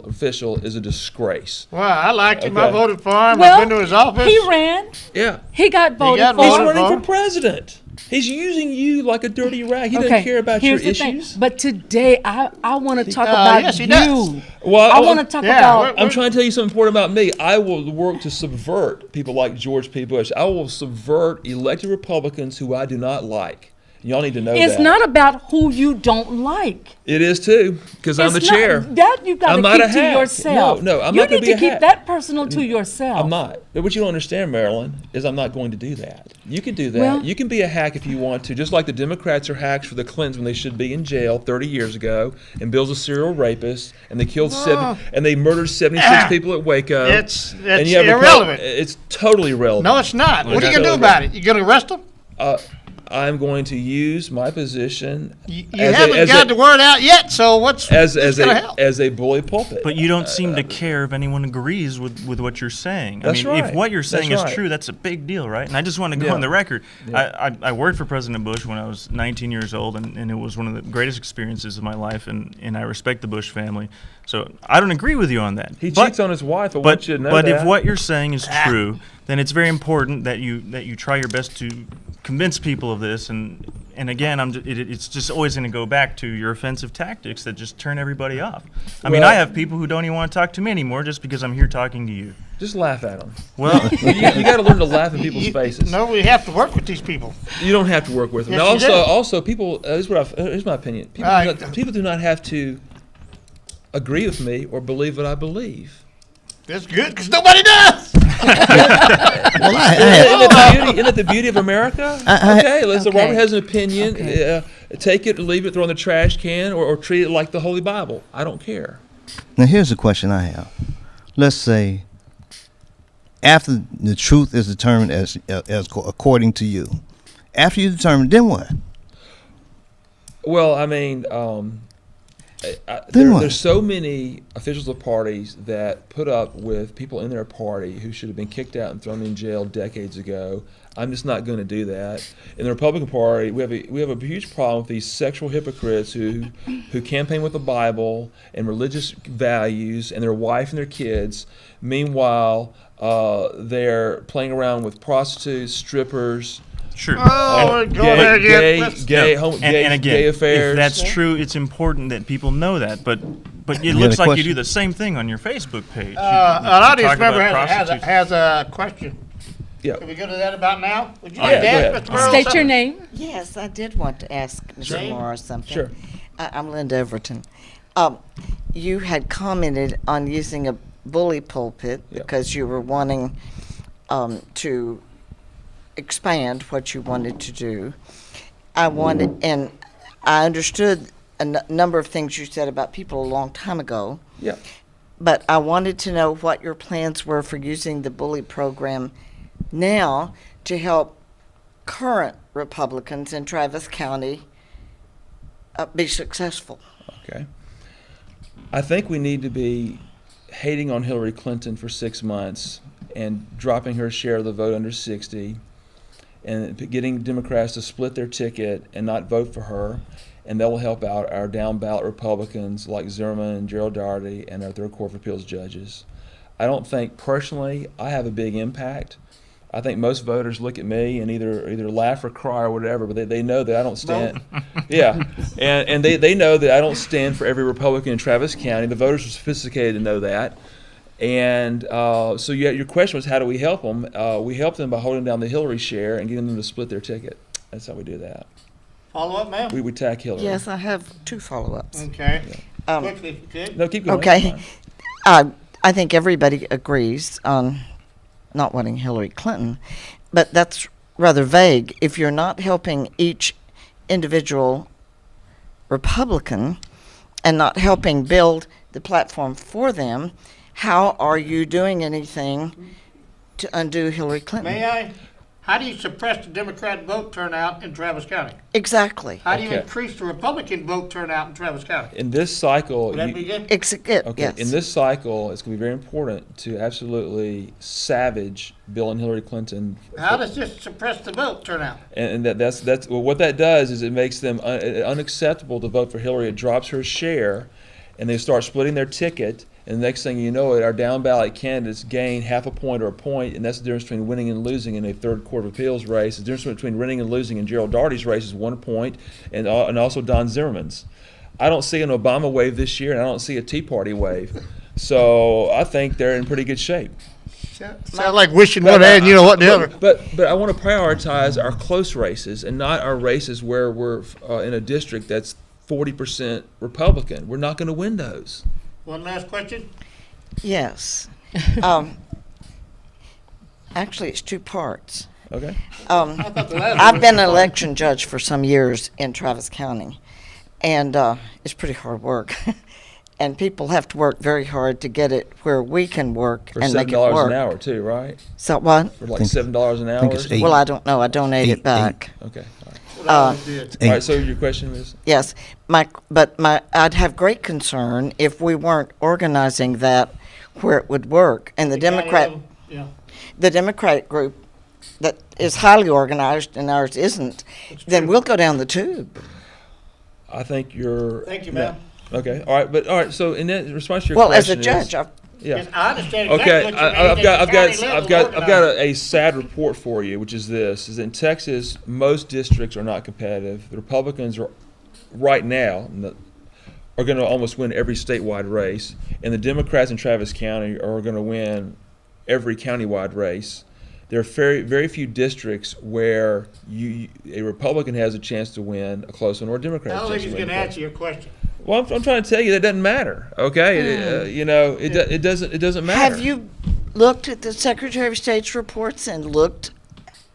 Speaker 1: official is a disgrace.
Speaker 2: Well, I liked him. I
Speaker 1: Okay.
Speaker 2: voted for him.
Speaker 5: Well,
Speaker 2: I've been to his office.
Speaker 5: he ran.
Speaker 1: Yeah.
Speaker 5: He got voted
Speaker 2: got
Speaker 5: for.
Speaker 1: He's
Speaker 2: voted
Speaker 1: running
Speaker 2: for.
Speaker 1: for president. He's using you like a dirty rag. He doesn't care about your
Speaker 5: here's the thing.
Speaker 1: issues.
Speaker 5: But today, I want to talk about
Speaker 2: yes, he
Speaker 5: you.
Speaker 2: does.
Speaker 1: Well,
Speaker 5: I want to talk
Speaker 2: yeah,
Speaker 5: about.
Speaker 1: I'm trying to tell you something important about me. I will work to subvert people like George P. Bush. I will subvert elected Republicans who I do not like. Y'all need to know
Speaker 5: It's
Speaker 1: that.
Speaker 5: not about who you don't like.
Speaker 1: It is too, because I'm the
Speaker 5: It's not-
Speaker 1: chair.
Speaker 5: That you got
Speaker 1: I'm
Speaker 5: to
Speaker 1: not a
Speaker 5: keep to
Speaker 1: hack.
Speaker 5: yourself.
Speaker 1: No, I'm
Speaker 5: you
Speaker 1: not gonna
Speaker 5: need
Speaker 1: be
Speaker 5: to
Speaker 1: a
Speaker 5: keep
Speaker 1: hack.
Speaker 5: that personal to yourself.
Speaker 1: I'm not. But what you don't understand, Marilyn, is I'm not going to do that. You can do that.
Speaker 5: Well-
Speaker 1: You can be a hack if you want to, just like the Democrats are hacks for the Clintons when they should be in jail 30 years ago, and Bill's a serial rapist, and they killed and they murdered 76 people at Waco.
Speaker 2: It's
Speaker 1: and you have
Speaker 2: irrelevant.
Speaker 1: It's totally irrelevant.
Speaker 2: No, it's not. What are you
Speaker 1: it's
Speaker 2: going to do
Speaker 1: totally
Speaker 2: about it? You going to arrest him?
Speaker 1: I'm going to use my position
Speaker 2: You
Speaker 1: as
Speaker 2: haven't got the word out yet, so what's going to help?
Speaker 1: as a bully pulpit.
Speaker 3: But you don't seem to care if anyone agrees with what you're saying.
Speaker 1: That's
Speaker 3: I mean,
Speaker 1: right.
Speaker 3: if what you're saying
Speaker 1: That's
Speaker 3: is
Speaker 1: right.
Speaker 3: true, that's a big deal, right? And I just want to go
Speaker 1: Yeah.
Speaker 3: on the record.
Speaker 1: Yeah.
Speaker 3: I worked for President Bush when I was 19 years old, and it was one of the greatest experiences of my life, and I respect the Bush family. So I don't agree with you on that.
Speaker 1: He
Speaker 3: But-
Speaker 1: cheats on his wife. I
Speaker 3: But,
Speaker 1: want you to know
Speaker 3: but
Speaker 1: that.
Speaker 3: if what you're saying is true, then it's very important that you try your best to convince people of this. And again, it's just always going to go back to your offensive tactics that just turn everybody off. I mean,
Speaker 1: Well-
Speaker 3: I have people who don't even want to talk to me anymore just because I'm here talking to you.
Speaker 1: Just laugh at them.
Speaker 3: Well,
Speaker 1: You got to learn to laugh in people's faces.
Speaker 2: No, we have to work with these people.
Speaker 1: You don't have to work with them.
Speaker 2: Yes,
Speaker 1: Now,
Speaker 2: you do.
Speaker 1: also, people. Here's my opinion. People do not have to agree with me or believe what I believe.
Speaker 2: That's good because nobody does.
Speaker 4: Well,
Speaker 1: Isn't that the beauty of America? Okay, listen. Robert has an opinion. Take it, leave it, throw in the trash can, or treat it like the Holy Bible. I don't care.
Speaker 4: Now, here's the question I have. Let's say, after the truth is determined as according to you, after you determine, then what?
Speaker 1: Well, I mean, there's so many officials of parties that put up with people in their party who should have been kicked out and thrown in jail decades ago. I'm just not going to do that. In the Republican Party, we have a huge problem with these sexual hypocrites who campaign with the Bible and religious values and their wife and their kids. Meanwhile, they're playing around with prostitutes, strippers.
Speaker 3: sure.
Speaker 2: Oh, go there again.
Speaker 1: Gay
Speaker 3: Again,
Speaker 1: affairs.
Speaker 3: if that's true, it's important that people know that. But it
Speaker 4: You
Speaker 3: looks
Speaker 4: got a
Speaker 3: like you
Speaker 4: question?
Speaker 3: do the same thing on your Facebook page.
Speaker 2: An
Speaker 3: You
Speaker 2: audience
Speaker 3: talk about
Speaker 2: member
Speaker 3: prostitutes.
Speaker 2: has a question.
Speaker 1: Yeah.
Speaker 2: Can we go to that about now? Would you
Speaker 1: Yeah,
Speaker 2: like to
Speaker 1: go
Speaker 2: ask
Speaker 1: ahead.
Speaker 2: Mr. Morrow
Speaker 5: State your
Speaker 2: something?
Speaker 5: name.
Speaker 6: Yes, I did want to ask Mr.
Speaker 2: Jane?
Speaker 6: Morrow something.
Speaker 1: Sure.
Speaker 6: I'm Linda Overton. You had commented on using a bully pulpit
Speaker 1: Yeah.
Speaker 6: because you were wanting to expand what you wanted to do. And I understood a number of things you said about people a long time ago,
Speaker 1: Yeah.
Speaker 6: but I wanted to know what your plans were for using the bully program now to help current Republicans in Travis County be successful.
Speaker 1: Okay. I think we need to be hating on Hillary Clinton for 6 months and dropping her share of the vote under 60 and getting Democrats to split their ticket and not vote for her, and that will help out our down ballot Republicans like Zimmerman and Gerald Daugherty and our Third Court of Appeals judges. I don't think personally I have a big impact. I think most voters look at me and either laugh or cry or whatever, but they know that I don't stand. Yeah, and they know that I don't stand for every Republican in Travis County. The voters are sophisticated to know that. And so your question was, how do we help them? We help them by holding down the Hillary share and getting them to split their ticket. That's how we do that.
Speaker 2: Follow up, ma'am?
Speaker 1: We attack Hillary.
Speaker 6: Yes, I have 2 follow-ups.
Speaker 2: Okay.
Speaker 6: Um,
Speaker 2: Quickly, if you could.
Speaker 1: No, keep going.
Speaker 6: Okay. I think everybody agrees on not wanting Hillary Clinton, but that's rather vague. If you're not helping each individual Republican and not helping build the platform for them, how are you doing anything to undo Hillary Clinton?
Speaker 2: May I? How do you suppress the Democrat vote turnout in Travis County?
Speaker 6: Exactly.
Speaker 2: How do you
Speaker 1: Okay.
Speaker 2: increase the Republican vote turnout in Travis County?
Speaker 1: In this cycle,
Speaker 2: Would that
Speaker 1: you-
Speaker 2: be good?
Speaker 1: okay.
Speaker 6: Yes.
Speaker 1: In this cycle, it's going to be very important to absolutely savage Bill and Hillary Clinton.
Speaker 2: How does this suppress the vote turnout?
Speaker 1: And that's well, what that does is it makes them unacceptable to vote for Hillary. It drops her share, and they start splitting their ticket. And the next thing you know, our down ballot candidates gain half a point or a point, and that's the difference between winning and losing in a Third Court of Appeals race. The difference between winning and losing in Gerald Daugherty's race is 1 point, and also Don Zimmerman's. I don't see an Obama wave this year, and I don't see a Tea Party wave. So I think they're in pretty good shape.
Speaker 2: Sound like wishing one hand, you know what the other.
Speaker 1: But I want to prioritize our close races and not our races where we're in a district that's 40% Republican. We're not going to win those.
Speaker 2: One last question.
Speaker 6: Yes. Actually, it's 2 parts.
Speaker 1: Okay.
Speaker 6: I've been an election judge for some years in Travis County, and it's pretty hard work. And people have to work very hard to get it where we can work
Speaker 1: For
Speaker 6: and make it
Speaker 1: $7
Speaker 6: work.
Speaker 1: an hour too, right?
Speaker 6: So what?
Speaker 1: For like
Speaker 4: think-
Speaker 1: $7 an hour.
Speaker 4: think it's eight.
Speaker 6: Well, I don't know. I donate it back.
Speaker 1: Okay. All right.
Speaker 2: What I always did.
Speaker 1: All right. So your question is.
Speaker 6: Yes, I'd have great concern if we weren't organizing that where it would work. And the
Speaker 2: Yeah.
Speaker 6: Democratic group that is highly organized and ours isn't, then we'll go down the tube.
Speaker 1: I think you're.
Speaker 2: Thank you, ma'am.
Speaker 1: Okay. All right. So in that response to your
Speaker 6: Well, as
Speaker 1: question
Speaker 6: a judge,
Speaker 1: yeah.
Speaker 2: Yes, I understand exactly
Speaker 1: Okay,
Speaker 2: what you mean.
Speaker 1: I've got
Speaker 2: I've got
Speaker 1: a sad report for you, which is this: is in Texas, most districts are not competitive. The Republicans are right now are going to almost win every statewide race, and the Democrats in Travis County are going to win every countywide race. There are very few districts where a Republican has a chance to win a close one, or a Democrat
Speaker 2: I
Speaker 1: has a
Speaker 2: don't
Speaker 1: chance
Speaker 2: think
Speaker 1: to
Speaker 2: he's
Speaker 1: win
Speaker 2: going
Speaker 1: a
Speaker 2: to
Speaker 1: close
Speaker 2: answer your question.
Speaker 1: Well, I'm trying to tell you that doesn't matter. Okay, it doesn't matter.
Speaker 6: Have you looked at the Secretary of State's reports and looked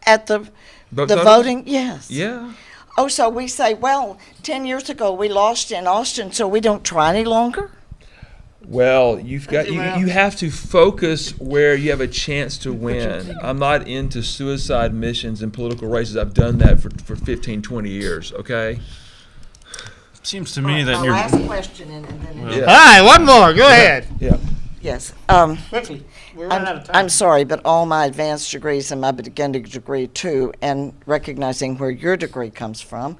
Speaker 6: at the voting? Yes.
Speaker 1: Yeah.
Speaker 6: Oh, so we say, well, 10 years ago we lost in Austin, so we don't try any longer?
Speaker 1: Well, you
Speaker 2: ma'am.
Speaker 1: have to focus where you have a chance to win. I'm not into suicide missions and political races. I've done that for 15, 20 years, okay?
Speaker 3: Seems to me that
Speaker 6: My
Speaker 3: you're.
Speaker 6: last question, and then,
Speaker 1: Yeah.
Speaker 2: All right, one more. Go ahead.
Speaker 1: Yeah.
Speaker 6: yes.
Speaker 2: Quickly. We're running out of time.
Speaker 6: I'm sorry, but all my advanced degrees and my beginning degree too, and recognizing where your degree comes from,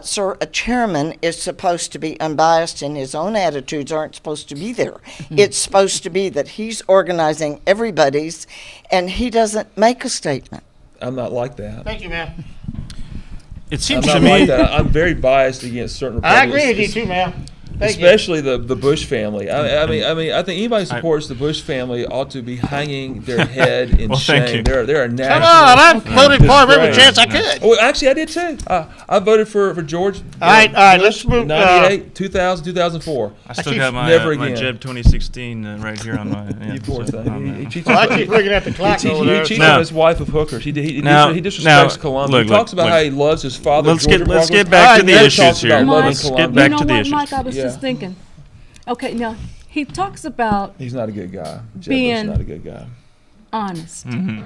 Speaker 6: sir, a chairman is supposed to be unbiased and his own attitudes aren't supposed to be there. It's supposed to be that he's organizing everybody's and he doesn't make a statement.
Speaker 1: I'm not like that.
Speaker 2: Thank you, ma'am.
Speaker 3: It
Speaker 1: I'm
Speaker 3: seems
Speaker 1: not
Speaker 3: to me.
Speaker 1: like that. I'm very biased against certain
Speaker 2: I
Speaker 1: Republicans.
Speaker 2: agree with you too, ma'am. Thank you.
Speaker 1: Especially the Bush family. I mean, I think anybody who supports the Bush family ought to be hanging their head in
Speaker 3: Well, thank
Speaker 1: shame.
Speaker 3: you.
Speaker 1: They're a
Speaker 2: Come
Speaker 1: national.
Speaker 2: on, I voted for him every
Speaker 1: disgrace.
Speaker 2: chance I could.
Speaker 1: Well, actually, I did too. I voted for George.
Speaker 2: All right, let's move.
Speaker 1: 98, 2000, 2004.
Speaker 3: I still
Speaker 2: keep-
Speaker 3: got my
Speaker 1: never
Speaker 3: my
Speaker 1: again.
Speaker 3: Jeb 2016 right here on my. Yeah,
Speaker 1: You poor
Speaker 3: so,
Speaker 1: thing.
Speaker 3: on
Speaker 1: He
Speaker 3: that.
Speaker 1: cheats
Speaker 2: Well, I
Speaker 1: on-
Speaker 2: keep looking at the clock
Speaker 1: he
Speaker 2: over there.
Speaker 1: cheats
Speaker 3: Now-
Speaker 1: on his wife with hookers. He
Speaker 3: Now-
Speaker 1: disrespects
Speaker 3: now,
Speaker 1: Columbia.
Speaker 3: look,
Speaker 1: He talks about
Speaker 3: look.
Speaker 1: how he loves his father.
Speaker 3: Let's
Speaker 1: Georgia
Speaker 3: get
Speaker 1: Parker.
Speaker 3: back to
Speaker 1: He
Speaker 3: the
Speaker 1: never
Speaker 3: issues
Speaker 1: talks about
Speaker 3: here.
Speaker 1: loving
Speaker 3: Let's get
Speaker 1: Columbia.
Speaker 3: back
Speaker 5: you know
Speaker 3: to the
Speaker 5: what,
Speaker 3: issues.
Speaker 5: Mike? I was
Speaker 1: Yeah.
Speaker 5: just thinking. Okay, now he talks about
Speaker 1: He's not a good guy. Jeb
Speaker 5: Being-
Speaker 1: Bush's not a good guy.
Speaker 5: honest,
Speaker 3: Mhm.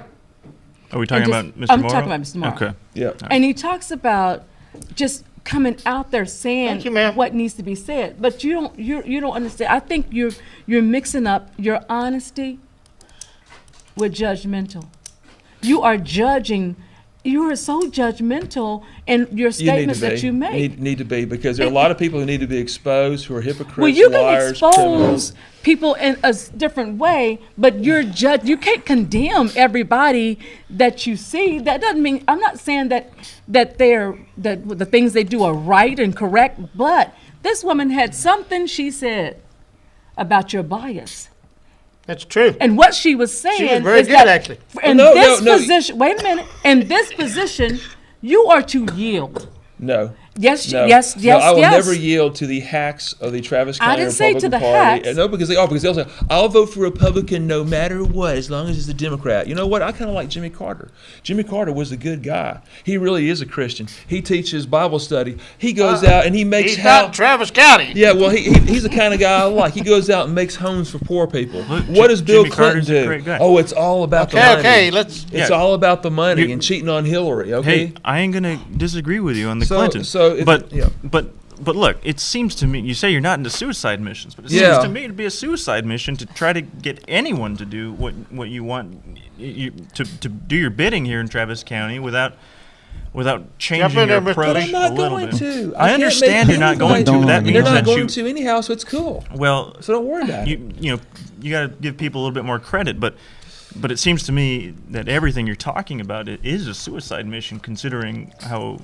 Speaker 3: Are we talking
Speaker 5: And
Speaker 3: about
Speaker 5: just-
Speaker 3: Mr.
Speaker 5: I'm
Speaker 3: Morrow?
Speaker 5: talking about Mr. Morrow.
Speaker 3: Okay.
Speaker 1: Yeah.
Speaker 5: and he talks about just coming out there saying
Speaker 2: Thank you, ma'am.
Speaker 5: what needs to be said. But you don't understand. I think you're mixing up your honesty with judgmental. You are judging you are so judgmental in your statements that you make.
Speaker 1: Need to be, because there are a lot of people who need to be exposed who are hypocrites,
Speaker 5: Well, you can
Speaker 1: liars,
Speaker 5: expose
Speaker 1: criminals.
Speaker 5: people in a different way, but you can't condemn everybody that you see. That doesn't mean, I'm not saying that the things they do are right and correct, but this woman had something she said about your bias.
Speaker 2: That's true.
Speaker 5: And what she was saying
Speaker 2: She was very
Speaker 5: is
Speaker 2: good,
Speaker 5: that
Speaker 2: actually.
Speaker 5: in
Speaker 1: No,
Speaker 5: this
Speaker 1: no, no.
Speaker 5: position, wait a minute, in this position, you are to yield.
Speaker 1: No.
Speaker 5: Yes,
Speaker 1: No.
Speaker 5: yes,
Speaker 1: No,
Speaker 5: yes,
Speaker 1: I will
Speaker 5: yes.
Speaker 1: never yield to the hacks of the Travis
Speaker 5: I
Speaker 1: County
Speaker 5: didn't say to
Speaker 1: Republican
Speaker 5: the
Speaker 1: Party.
Speaker 5: hacks.
Speaker 1: No, because they'll say, I'll vote for Republican no matter what, as long as it's a Democrat. You know what? I kind of like Jimmy Carter. Jimmy Carter was a good guy. He really is a Christian. He teaches Bible study. He goes out and he makes
Speaker 2: He's not Travis County.
Speaker 1: Yeah, well, he's the kind of guy I like. He goes out and makes homes for poor people.
Speaker 3: Look,
Speaker 1: What does Bill
Speaker 3: Jimmy
Speaker 1: Clinton
Speaker 3: Carter's a
Speaker 1: do?
Speaker 3: great guy.
Speaker 1: Oh, it's all about the
Speaker 2: Okay,
Speaker 1: money.
Speaker 2: okay, let's.
Speaker 1: It's
Speaker 3: Yeah.
Speaker 1: all about the money
Speaker 3: You-
Speaker 1: and cheating on Hillary. Okay.
Speaker 3: Hey, I ain't gonna disagree with you on the
Speaker 1: So-
Speaker 3: Clinton.
Speaker 1: so if-
Speaker 3: but
Speaker 1: yeah.
Speaker 3: but look, it seems to me, you say you're not into suicide missions, but it
Speaker 1: Yeah.
Speaker 3: seems to me to be a suicide mission to try to get anyone to do what you want, to do your bidding here in Travis County without changing
Speaker 2: in there,
Speaker 3: your
Speaker 2: Mr.
Speaker 3: approach
Speaker 1: But I'm not
Speaker 3: a little
Speaker 1: going
Speaker 3: bit.
Speaker 1: to.
Speaker 3: I
Speaker 1: can't
Speaker 3: understand
Speaker 1: make
Speaker 3: you're not going to.
Speaker 4: Don't
Speaker 3: That
Speaker 4: worry.
Speaker 3: means
Speaker 1: They're not
Speaker 3: that
Speaker 1: going
Speaker 3: you
Speaker 1: to anyhow, so it's cool.
Speaker 3: well,
Speaker 1: So don't worry about it.
Speaker 3: you got to give people a little bit more credit, but it seems to me that everything you're talking about is a suicide mission, considering how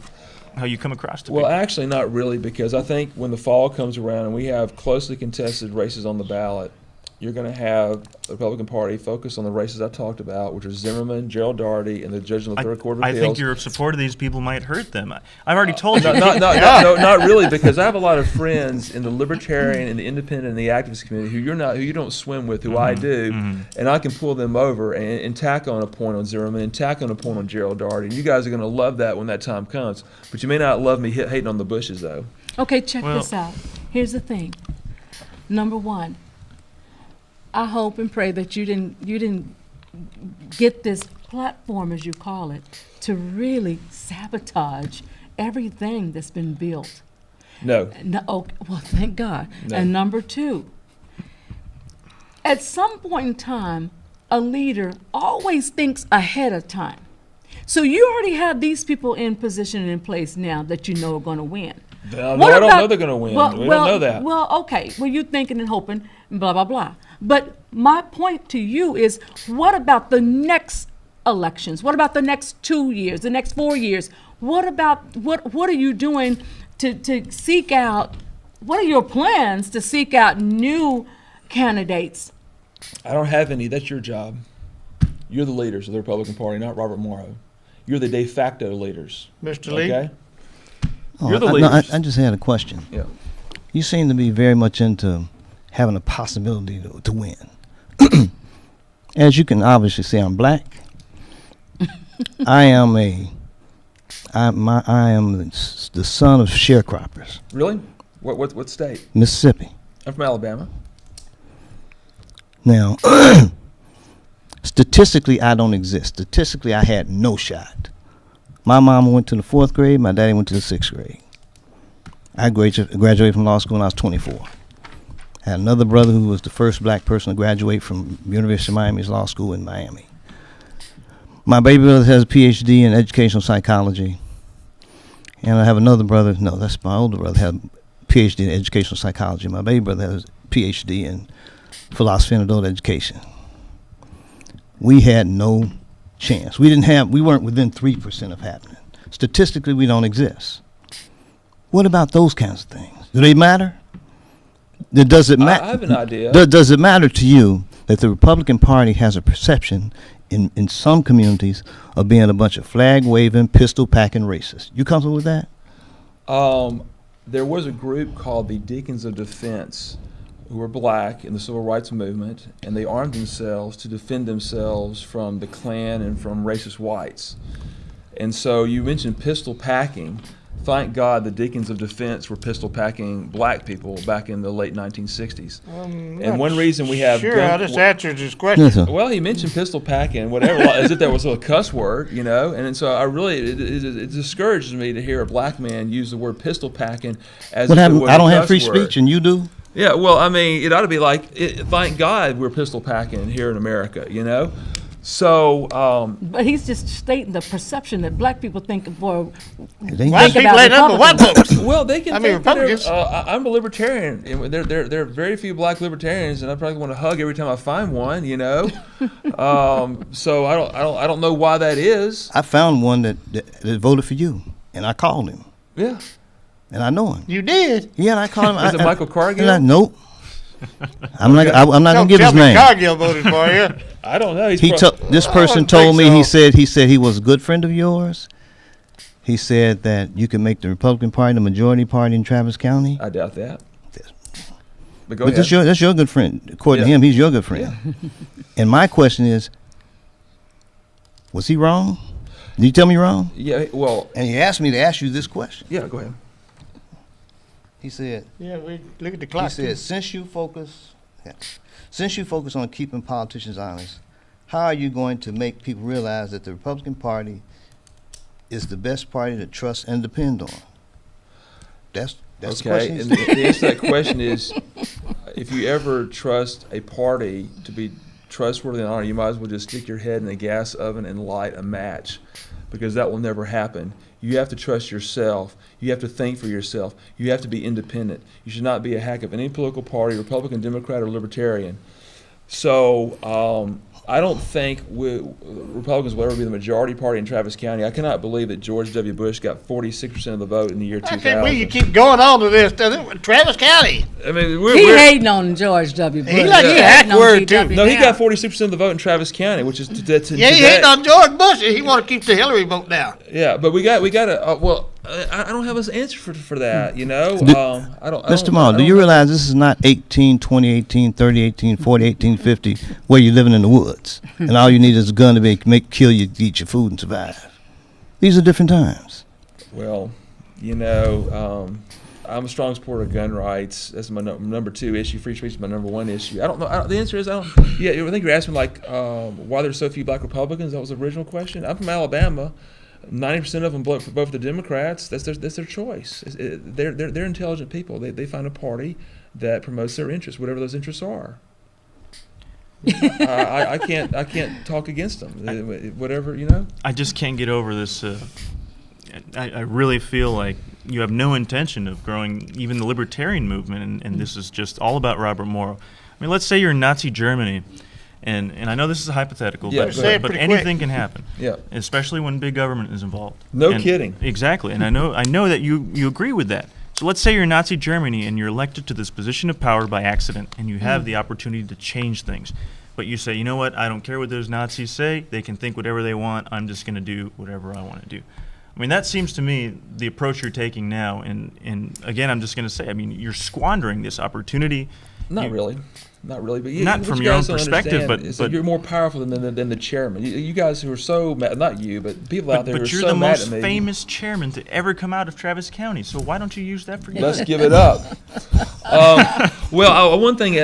Speaker 3: you come across to
Speaker 1: Well,
Speaker 3: people.
Speaker 1: actually, not really, because I think when the fall comes around and we have closely contested races on the ballot, you're going to have the Republican Party focus on the races I talked about, which are Zimmerman, Gerald Daugherty, and the judge in the Third Court of
Speaker 3: I
Speaker 1: Appeals.
Speaker 3: think your support of these people might hurt them. I've already told you.
Speaker 1: Not really, because I have a lot of friends in the libertarian and the independent and the activist community who you don't swim with, who I do, and I can pull them over and tack on a point on Zimmerman and tack on a point on Gerald Daugherty. And you guys are going to love that when that time comes, but you may not love me hating on the Bushes, though.
Speaker 5: Okay, check
Speaker 3: Well-
Speaker 5: this out. Here's the thing. Number one, I hope and pray that you didn't get this platform, as you call it, to really sabotage everything that's been built.
Speaker 1: No.
Speaker 5: No, well, thank God.
Speaker 1: No.
Speaker 5: And number two, at some point in time, a leader always thinks ahead of time. So you already have these people in position and in place now that you know are going to win.
Speaker 1: No,
Speaker 5: What
Speaker 1: I don't
Speaker 5: about-
Speaker 1: know they're going to win.
Speaker 5: Well,
Speaker 1: we
Speaker 5: well,
Speaker 1: don't know that.
Speaker 5: Well, okay. Well, you're thinking and hoping, blah, blah, blah. But my point to you is, what about the next elections? What about the next 2 years, the next 4 years? What about, what are you doing to seek out, what are your plans to seek out new candidates?
Speaker 1: I don't have any. That's your job. You're the leaders of the Republican Party, not Robert Morrow. You're the de facto leaders.
Speaker 2: Mr. Lee?
Speaker 1: Okay?
Speaker 4: Oh,
Speaker 1: You're the
Speaker 4: no,
Speaker 1: leaders.
Speaker 4: I just had a question.
Speaker 1: Yeah.
Speaker 4: You seem to be very much into having a possibility to win. As you can obviously see, I'm black. I am the son of sharecroppers,
Speaker 1: Really? What state?
Speaker 4: Mississippi.
Speaker 1: I'm from Alabama.
Speaker 4: Now, statistically, I don't exist. Statistically, I had no shot. My mama went to the 4th grade. My daddy went to the 6th grade. I graduated from law school when I was 24. I had another brother who was the first black person to graduate from University of Miami's law school in Miami. My baby brother has a PhD in educational psychology. And I have another brother, no, that's my older brother, had a PhD in educational psychology. My baby brother has a PhD in philosophy and adult education. We had no chance. We weren't within 3% of happening. Statistically, we don't exist. What about those kinds of things? Do they matter? Does it
Speaker 1: I
Speaker 4: matter?
Speaker 1: have an idea.
Speaker 4: Does it matter to you that the Republican Party has a perception in some communities of being a bunch of flag-waving, pistol-packing racists? You comfortable with that?
Speaker 1: There was a group called the Deacons of Defense who were black in the Civil Rights Movement, and they armed themselves to defend themselves from the Klan and from racist whites. And so you mentioned pistol packing. Thank God the Deacons of Defense were pistol packing black people back in the late 1960s. And one reason we have
Speaker 2: Sure,
Speaker 1: gun-
Speaker 2: how this answers this question.
Speaker 4: Yes, sir.
Speaker 1: Well, he mentioned pistol packing, whatever, as if that was a cuss word, you know. And so I really, it discourages me to hear a black man use the word pistol packing as
Speaker 4: What
Speaker 1: if it
Speaker 4: happened?
Speaker 1: was
Speaker 4: I don't
Speaker 1: a
Speaker 4: have
Speaker 1: cuss
Speaker 4: free
Speaker 1: word.
Speaker 4: speech, and you do?
Speaker 1: Yeah, well, I mean, it ought to be like, thank God we're pistol packing here in America, you know. So,
Speaker 5: But he's just stating the perception that black people think for.
Speaker 4: They-
Speaker 2: White
Speaker 5: Think
Speaker 2: people
Speaker 5: about
Speaker 2: ain't nothing but white folks.
Speaker 1: well, they can
Speaker 2: I mean,
Speaker 1: think that
Speaker 2: Republicans.
Speaker 1: I'm a libertarian. And there are very few black libertarians, and I probably want to hug every time I find one. So I don't know why that is.
Speaker 4: I found one that voted for you, and I called him,
Speaker 1: Yeah.
Speaker 4: and I know him.
Speaker 2: You did.
Speaker 4: Yeah, and I called him.
Speaker 1: Is it Michael Cargill?
Speaker 4: Nope. I'm not gonna give his
Speaker 2: Tell me
Speaker 4: name.
Speaker 2: Cargill voted for you.
Speaker 1: I don't know.
Speaker 4: This person
Speaker 2: don't
Speaker 4: told me
Speaker 2: think so.
Speaker 4: he said he was a good friend of yours. He said that you can make the Republican Party the majority party in Travis County.
Speaker 1: I doubt that. But go
Speaker 4: But
Speaker 1: ahead.
Speaker 4: that's your good friend. According to
Speaker 1: Yeah.
Speaker 4: him, he's your good friend. And my question is, was he wrong? Did you tell me wrong?
Speaker 1: Yeah. Well.
Speaker 4: And he asked me to ask you this question.
Speaker 1: Yeah. Go ahead.
Speaker 4: He said,
Speaker 2: Yeah, we look at the clock.
Speaker 4: He said, since you focus on keeping politicians honest, how are you going to make people realize that the Republican Party is the best party to trust and depend on? That's the
Speaker 1: Okay.
Speaker 4: question.
Speaker 1: And the answer to that question is, if you ever trust a party to be trustworthy and honest, you might as well just stick your head in a gas oven and light a match, because that will never happen. You have to trust yourself. You have to think for yourself. You have to be independent. You should not be a hack of any political party, Republican, Democrat, or Libertarian. So I don't think Republicans will ever be the majority party in Travis County. I cannot believe that George W. Bush got 46% of the vote in the year
Speaker 2: I
Speaker 1: 2000.
Speaker 2: can't believe you keep going on to this. Travis County.
Speaker 1: I mean,
Speaker 5: He hating on George W. Bush.
Speaker 2: He like he
Speaker 5: Hating
Speaker 2: hack
Speaker 5: on
Speaker 2: word,
Speaker 5: GW
Speaker 2: too.
Speaker 1: No, he
Speaker 5: now.
Speaker 1: got 46% of the vote in Travis County, which is that's
Speaker 2: Yeah, he hating on George Bush. He want to keep the Hillary vote down.
Speaker 1: Yeah, but we got to. I don't have an answer for that.
Speaker 4: Mr. Morrow, do you realize this is not 2018, 3018, 4018, 50, where you're living in the woods, and all you need is a gun to kill you, eat your food, and survive? These are different times.
Speaker 1: Well, I'm a strong supporter of gun rights. That's my number 2 issue. Free speech is my number 1 issue. I don't know. The answer is I don't. Yeah, I think you're asking why there's so few black Republicans. That was the original question. I'm from Alabama. 90% of them vote for both the Democrats. That's their choice. They're intelligent people. They find a party that promotes their interests, whatever those interests are. I can't talk against them. Whatever.
Speaker 3: I just can't get over this. I really feel like you have no intention of growing even the libertarian movement, and this is just all about Robert Morrow. I mean, let's say you're in Nazi Germany, and I know this is a hypothetical,
Speaker 1: Yeah, say
Speaker 2: it
Speaker 3: but
Speaker 2: pretty
Speaker 3: anything
Speaker 2: quick.
Speaker 3: can happen,
Speaker 1: Yeah.
Speaker 3: especially when big government is involved.
Speaker 1: No
Speaker 3: And-
Speaker 1: kidding.
Speaker 3: Exactly, and I know that you agree with that. So let's say you're in Nazi Germany and you're elected to this position of power by accident, and you have the opportunity to change things. But you say, you know what, I don't care what those Nazis say. They can think whatever they want. I'm just going to do whatever I want to do. I mean, that seems to me the approach you're taking now. And again, I'm just going to say, I mean, you're squandering this opportunity.
Speaker 1: Not really, but
Speaker 3: Not
Speaker 1: what
Speaker 3: from
Speaker 1: you
Speaker 3: your
Speaker 1: guys
Speaker 3: own
Speaker 1: don't
Speaker 3: perspective,
Speaker 1: understand
Speaker 3: but-
Speaker 1: is that
Speaker 3: but-
Speaker 1: you're more powerful than the chairman. You guys who are so mad, not you, but people out there who are
Speaker 3: But you're
Speaker 1: so
Speaker 3: the
Speaker 1: mad
Speaker 3: most
Speaker 1: at me.
Speaker 3: famous chairman to ever come out of Travis County. So why don't you use that for
Speaker 1: Let's
Speaker 3: good?
Speaker 1: give it up. One thing,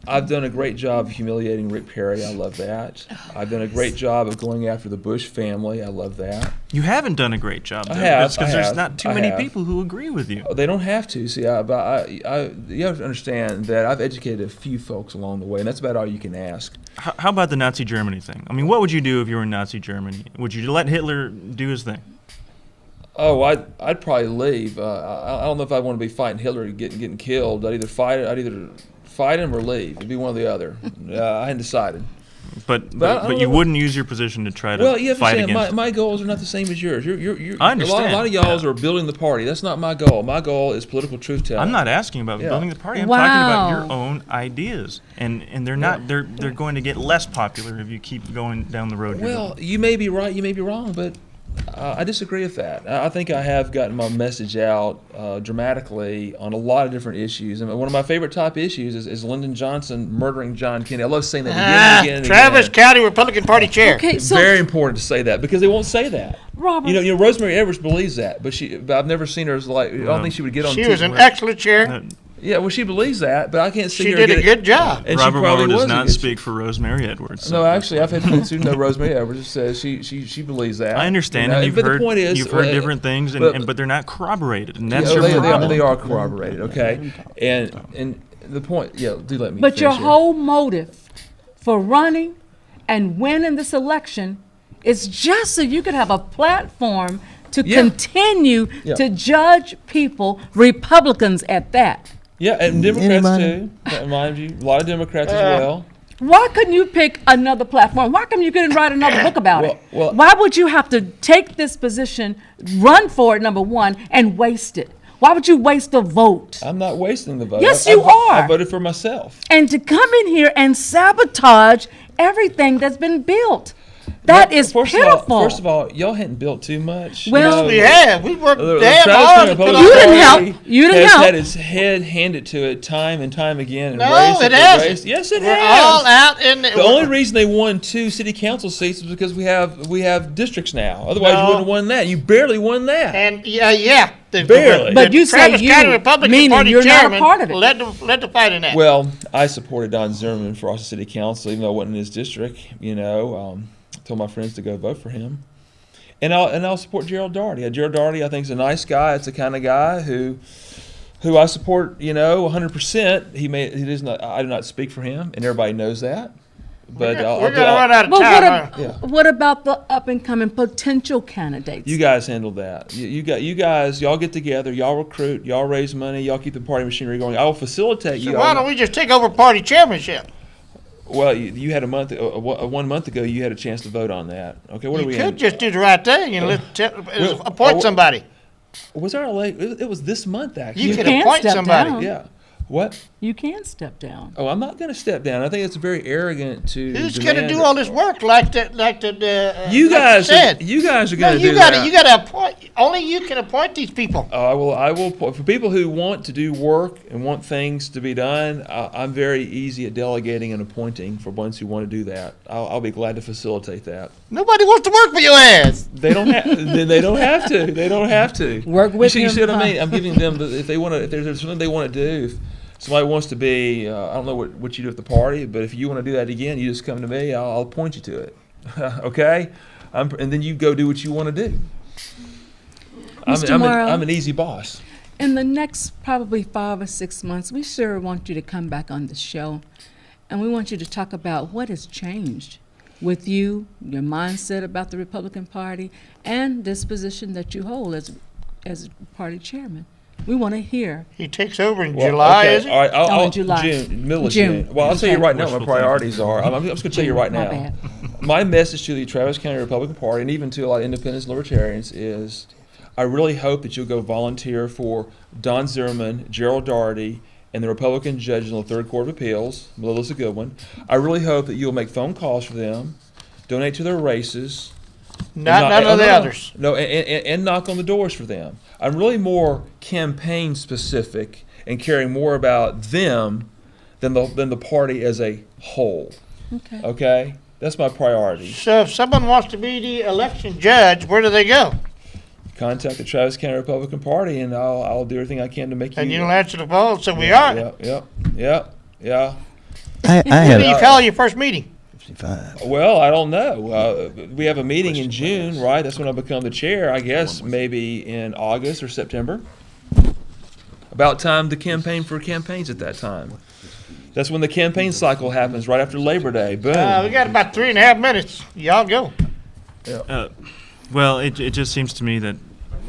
Speaker 1: I've done a great job of humiliating Rick Perry. I love that. I've done a great job of going after the Bush family. I love that.
Speaker 3: You haven't done a great job.
Speaker 1: I
Speaker 3: There.
Speaker 1: have,
Speaker 3: That's because
Speaker 1: I
Speaker 3: there's
Speaker 1: have,
Speaker 3: not too
Speaker 1: I
Speaker 3: many
Speaker 1: have.
Speaker 3: people who agree with you.
Speaker 1: They don't have to. See, you have to understand that I've educated a few folks along the way, and that's about all you can ask.
Speaker 3: How about the Nazi Germany thing? I mean, what would you do if you were in Nazi Germany? Would you let Hitler do his thing?
Speaker 1: Oh, I'd probably leave. I don't know if I want to be fighting Hitler getting killed. I'd either fight him or leave. It'd be one or the other. I hadn't decided.
Speaker 3: But
Speaker 1: I don't
Speaker 3: you
Speaker 1: know.
Speaker 3: wouldn't use your position to try to
Speaker 1: Well, you have to
Speaker 3: fight
Speaker 1: understand,
Speaker 3: against.
Speaker 1: my goals are not the same as yours. You're
Speaker 3: I understand.
Speaker 1: A lot of y'all's are building the party. That's not my goal. My goal is political truth telling.
Speaker 3: I'm not asking about
Speaker 1: Yeah.
Speaker 3: building the party. I'm
Speaker 5: Wow.
Speaker 3: talking about your own ideas, and they're not. They're going to get less popular if you keep going down the road. you're
Speaker 1: Well,
Speaker 3: going.
Speaker 1: you may be right, you may be wrong, but I disagree with that. I think I have gotten my message out dramatically on a lot of different issues. And one of my favorite top issues is Lyndon Johnson murdering John Kennedy. I love saying that again and again and
Speaker 2: Travis
Speaker 1: again.
Speaker 2: County Republican Party chair.
Speaker 5: Okay, so
Speaker 1: Very important to say that because they won't say that.
Speaker 5: Robert,
Speaker 1: You know, Rosemary Edwards believes that, but I've never seen her as I don't think she would get on.
Speaker 2: She was an
Speaker 1: TV.
Speaker 2: excellent chair.
Speaker 1: Yeah, well, she believes that, but I can't see
Speaker 2: She
Speaker 1: her
Speaker 2: did
Speaker 1: get
Speaker 2: a good job.
Speaker 1: And
Speaker 3: Robert
Speaker 1: she probably
Speaker 3: Morrow
Speaker 1: was
Speaker 3: does
Speaker 1: a
Speaker 3: not
Speaker 1: good-
Speaker 3: speak for Rosemary Edwards. so-
Speaker 1: No, actually, I've had friends who know Rosemary Edwards. Says she believes that.
Speaker 3: I understand,
Speaker 1: You know,
Speaker 3: and you've
Speaker 1: but
Speaker 3: heard
Speaker 1: the point is,
Speaker 3: you've heard different things, but they're not corroborated, and that's
Speaker 1: Yeah,
Speaker 3: your problem.
Speaker 1: they are corroborated, okay? And the point, yeah, do let me
Speaker 5: but your
Speaker 1: finish here.
Speaker 5: whole motive for running and win in this election, it's just so you could have a platform to
Speaker 1: Yeah.
Speaker 5: continue
Speaker 1: Yeah.
Speaker 5: to judge people, Republicans at that.
Speaker 1: Yeah, and Democrats
Speaker 4: Anybody?
Speaker 1: too. Mind you, a lot of Democrats as well.
Speaker 5: Why couldn't you pick another platform? Why come you couldn't write another book about it?
Speaker 1: Well-
Speaker 5: Why would you have to take this position, run for it, number one, and waste it? Why would you waste a vote?
Speaker 1: I'm not wasting the vote.
Speaker 5: Yes,
Speaker 1: I
Speaker 5: you are.
Speaker 1: I voted for myself.
Speaker 5: And to come in here and sabotage everything that's been built. That is pitiful.
Speaker 1: First of all, y'all hadn't built too much.
Speaker 5: Well,
Speaker 2: We have. We worked
Speaker 1: The
Speaker 2: damn
Speaker 1: Travis
Speaker 2: hard
Speaker 1: County
Speaker 2: to put
Speaker 1: Public
Speaker 2: on
Speaker 5: You didn't
Speaker 2: that.
Speaker 5: help.
Speaker 1: Party
Speaker 5: You didn't
Speaker 1: has
Speaker 5: help.
Speaker 1: had its head handed to it time and time again. And
Speaker 2: No,
Speaker 1: raised
Speaker 2: it
Speaker 1: and
Speaker 2: hasn't.
Speaker 1: raised. Yes, it
Speaker 2: We're
Speaker 1: has.
Speaker 2: all out in
Speaker 1: The only reason they won 2 city council seats is because we have districts now. Otherwise, you
Speaker 2: No.
Speaker 1: wouldn't have won that. You barely won that.
Speaker 2: And yeah.
Speaker 1: Barely.
Speaker 5: But you say
Speaker 2: Travis
Speaker 5: you,
Speaker 2: County Republican
Speaker 5: meaning
Speaker 2: Party
Speaker 5: you're not a
Speaker 2: chairman
Speaker 5: part of it.
Speaker 2: led the fight in that.
Speaker 1: Well, I supported Don Zimmerman for Austin City Council, even though I wasn't in his district. Told my friends to go vote for him, and I'll support Gerald Daugherty. Gerald Daugherty, I think, is a nice guy. It's the kind of guy who I support. 100%. I do not speak for him, and everybody knows that. But
Speaker 2: we're gonna run out of
Speaker 5: But
Speaker 2: time. huh?
Speaker 5: what about the up and coming potential candidates?
Speaker 1: You guys handle that. You guys, y'all get together, y'all recruit, y'all raise money, y'all keep the party machinery going. I will facilitate you.
Speaker 2: So why don't we just take over party chairmanship?
Speaker 1: Well, you had a month, 1 month ago, you had a chance to vote on that. Okay, what are
Speaker 2: You
Speaker 1: we
Speaker 2: could
Speaker 1: in?
Speaker 2: just do the right thing and appoint somebody.
Speaker 1: Was our late? It was this month actually.
Speaker 2: You could
Speaker 5: can
Speaker 2: appoint
Speaker 5: step
Speaker 2: somebody.
Speaker 5: down.
Speaker 1: Yeah. What?
Speaker 5: You can step down.
Speaker 1: Oh, I'm not going to step down. I think it's very arrogant to.
Speaker 2: Who's going to
Speaker 1: demand
Speaker 2: do all this work like that?
Speaker 1: You guys,
Speaker 2: said.
Speaker 1: you guys are
Speaker 2: No,
Speaker 1: going to
Speaker 2: you
Speaker 1: do
Speaker 2: got
Speaker 1: that.
Speaker 2: to. You got to appoint. Only you can appoint these people.
Speaker 1: I will. For people who want to do work and want things to be done, I'm very easy at delegating and appointing for ones who want to do that. I'll be glad to facilitate that.
Speaker 2: Nobody wants to work for your ass.
Speaker 1: They don't have. They don't have to. They don't have to.
Speaker 5: Work with
Speaker 1: you see
Speaker 5: him,
Speaker 1: what I
Speaker 5: huh?
Speaker 1: mean? I'm giving them if they want to. If there's something they want to do. If somebody wants to be, I don't know what you do at the party, but if you want to do that again, you just come to me. I'll point you to it. Okay? And then you go do what you want to do.
Speaker 5: Mr. Morrow.
Speaker 1: I'm an easy boss.
Speaker 5: In the next probably 5 or 6 months, we sure want you to come back on the show, and we want you to talk about what has changed with you, your mindset about the Republican Party, and this position that you hold as party chairman. We want to hear.
Speaker 2: He takes over in
Speaker 1: Well,
Speaker 2: July,
Speaker 1: okay,
Speaker 2: is it?
Speaker 1: all right,
Speaker 5: Oh, in July.
Speaker 1: June, middle of
Speaker 5: June.
Speaker 1: June. Well, I'll tell you
Speaker 5: Okay.
Speaker 1: right now what my
Speaker 3: Wishful
Speaker 1: priorities are. I'm just going to tell you right
Speaker 5: My
Speaker 1: now.
Speaker 5: bad.
Speaker 1: My message to the Travis County Republican Party, and even to a lot of independents and libertarians, is I really hope that you'll go volunteer for Don Zimmerman, Gerald Daugherty, and the Republican judge in the Third Court of Appeals. Melissa's a good one. I really hope that you'll make phone calls for them, donate to their races.
Speaker 2: None of the others.
Speaker 1: No, and knock on the doors for them. I'm really more campaign specific and caring more about them than the party as a whole.
Speaker 5: Okay.
Speaker 1: Okay? That's my priority.
Speaker 2: So if someone wants to be the election judge, where do they go?
Speaker 1: Contact the Travis County Republican Party, and I'll do everything I can to make you.
Speaker 2: And you don't answer the phone, so we are.
Speaker 1: Yeah.
Speaker 4: I
Speaker 2: When
Speaker 4: had
Speaker 2: do you call your first meeting?
Speaker 4: 55.
Speaker 1: Well, I don't know. We have a meeting in June, right? That's when I become the chair. I guess maybe in August or September. About time to campaign for campaigns at that time. That's when the campaign cycle happens, right after Labor Day. Boom.
Speaker 2: We got about 3.5 minutes. Y'all go.
Speaker 3: Well, it just seems to me that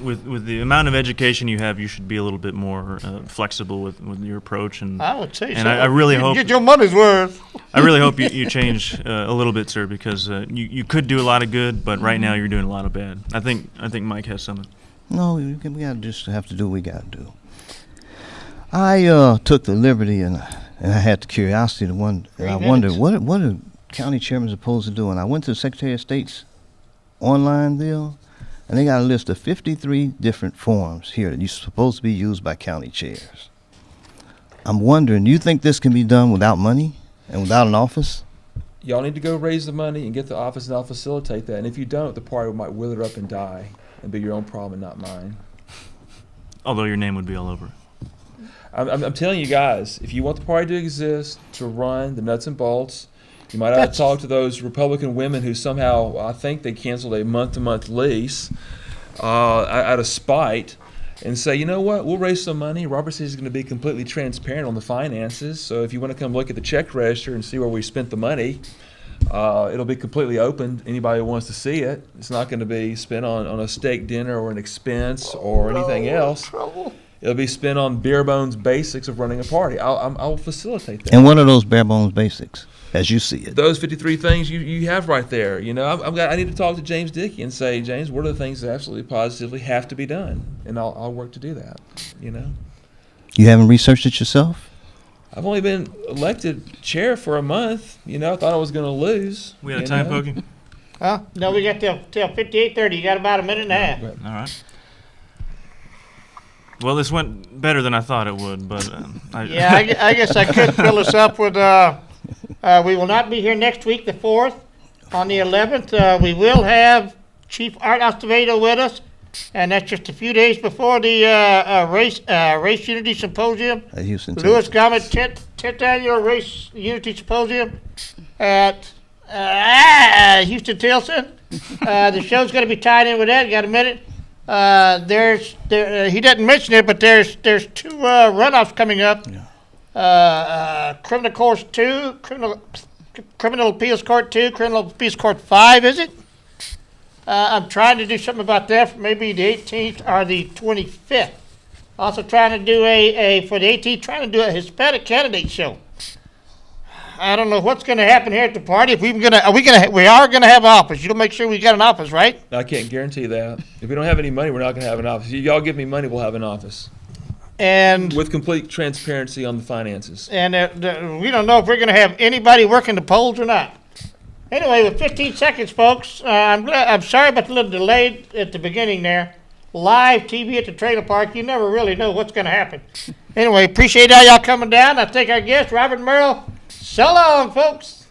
Speaker 3: with the amount of education you have, you should be a little bit more flexible with your approach. And
Speaker 2: I would say
Speaker 3: and
Speaker 2: so.
Speaker 3: I really
Speaker 2: You
Speaker 3: hope
Speaker 2: get your money's worth.
Speaker 3: I really hope you change a little bit, sir, because you could do a lot of good, but right now you're doing a lot of bad. I think Mike has something.
Speaker 4: No, we got to just have to do what we got to do. I took the liberty and I had the curiosity to wonder. I wondered what are county chairmen supposed to do. And I went to the Secretary of State's online deal, and they got a list of 53 different forms here that you're supposed to be used by county chairs. I'm wondering, do you think this can be done without money and without an office?
Speaker 1: Y'all need to go raise the money and get the office, and I'll facilitate that. And if you don't, the party might wither up and die and be your own problem and not mine.
Speaker 3: Although your name would be all over it.
Speaker 1: I'm telling you guys, if you want the party to exist, to run the nuts and bolts, you might have to talk to those Republican women who somehow, I think they canceled a month-to-month lease out of spite, and say, you know what, we'll raise some money. Robert says he's going to be completely transparent on the finances, so if you want to come look at the check register and see where we spent the money, It'll be completely open. Anybody who wants to see it. It's not going to be spent on a steak dinner or an expense or anything else. It'll be spent on bare bones basics of running a party. I'll facilitate that.
Speaker 4: And what are those bare bones basics, as you see it?
Speaker 1: Those 53 things you have right there. You know, I need to talk to James Dickey and say, James, what are the things that absolutely positively have to be done? And I'll work to do that, you know.
Speaker 4: You haven't researched it yourself?
Speaker 1: I've only been elected chair for a month. You know, I thought I was going to lose.
Speaker 3: We out of time, Pokey?
Speaker 2: Huh? No, we got till 58:30. You got about a minute and a half.
Speaker 3: All right. Well, this went better than I thought it would, but
Speaker 2: Yeah, I guess I could fill us up with, we will not be here next week, the 4th. On the 11th, we will have Chief Art Acevedo with us, and that's just a few days before the Race Unity Symposium.
Speaker 4: At Houston,
Speaker 2: Lewis
Speaker 4: Texas.
Speaker 2: Gomet 10th Annual Race Unity Symposium at Houston Tilson. The show's going to be tied in with that. Got a minute? He didn't mention it, but there's 2 runoffs coming up.
Speaker 4: Yeah.
Speaker 2: Criminal Court 2, Criminal Appeals Court 2, Criminal Appeals Court 5, is it? I'm trying to do something about that for maybe the 18th or the 25th. Also trying to do for the 18th, trying to do a Hispanic candidate show. I don't know what's going to happen here at the party. If we are going to have office. You'll make sure we got an office, right?
Speaker 1: I can't guarantee that. If we don't have any money, we're not going to have an office. Y'all give me money, we'll have an office.
Speaker 2: And
Speaker 1: With complete transparency on the finances.
Speaker 2: and we don't know if we're going to have anybody working the polls or not. Anyway, with 15 seconds, folks, I'm sorry about the little delay at the beginning there. Live TV at the trailer park, you never really know what's going to happen. Anyway, appreciate all y'all coming down. I think our guest, Robert Morrow. So long, folks.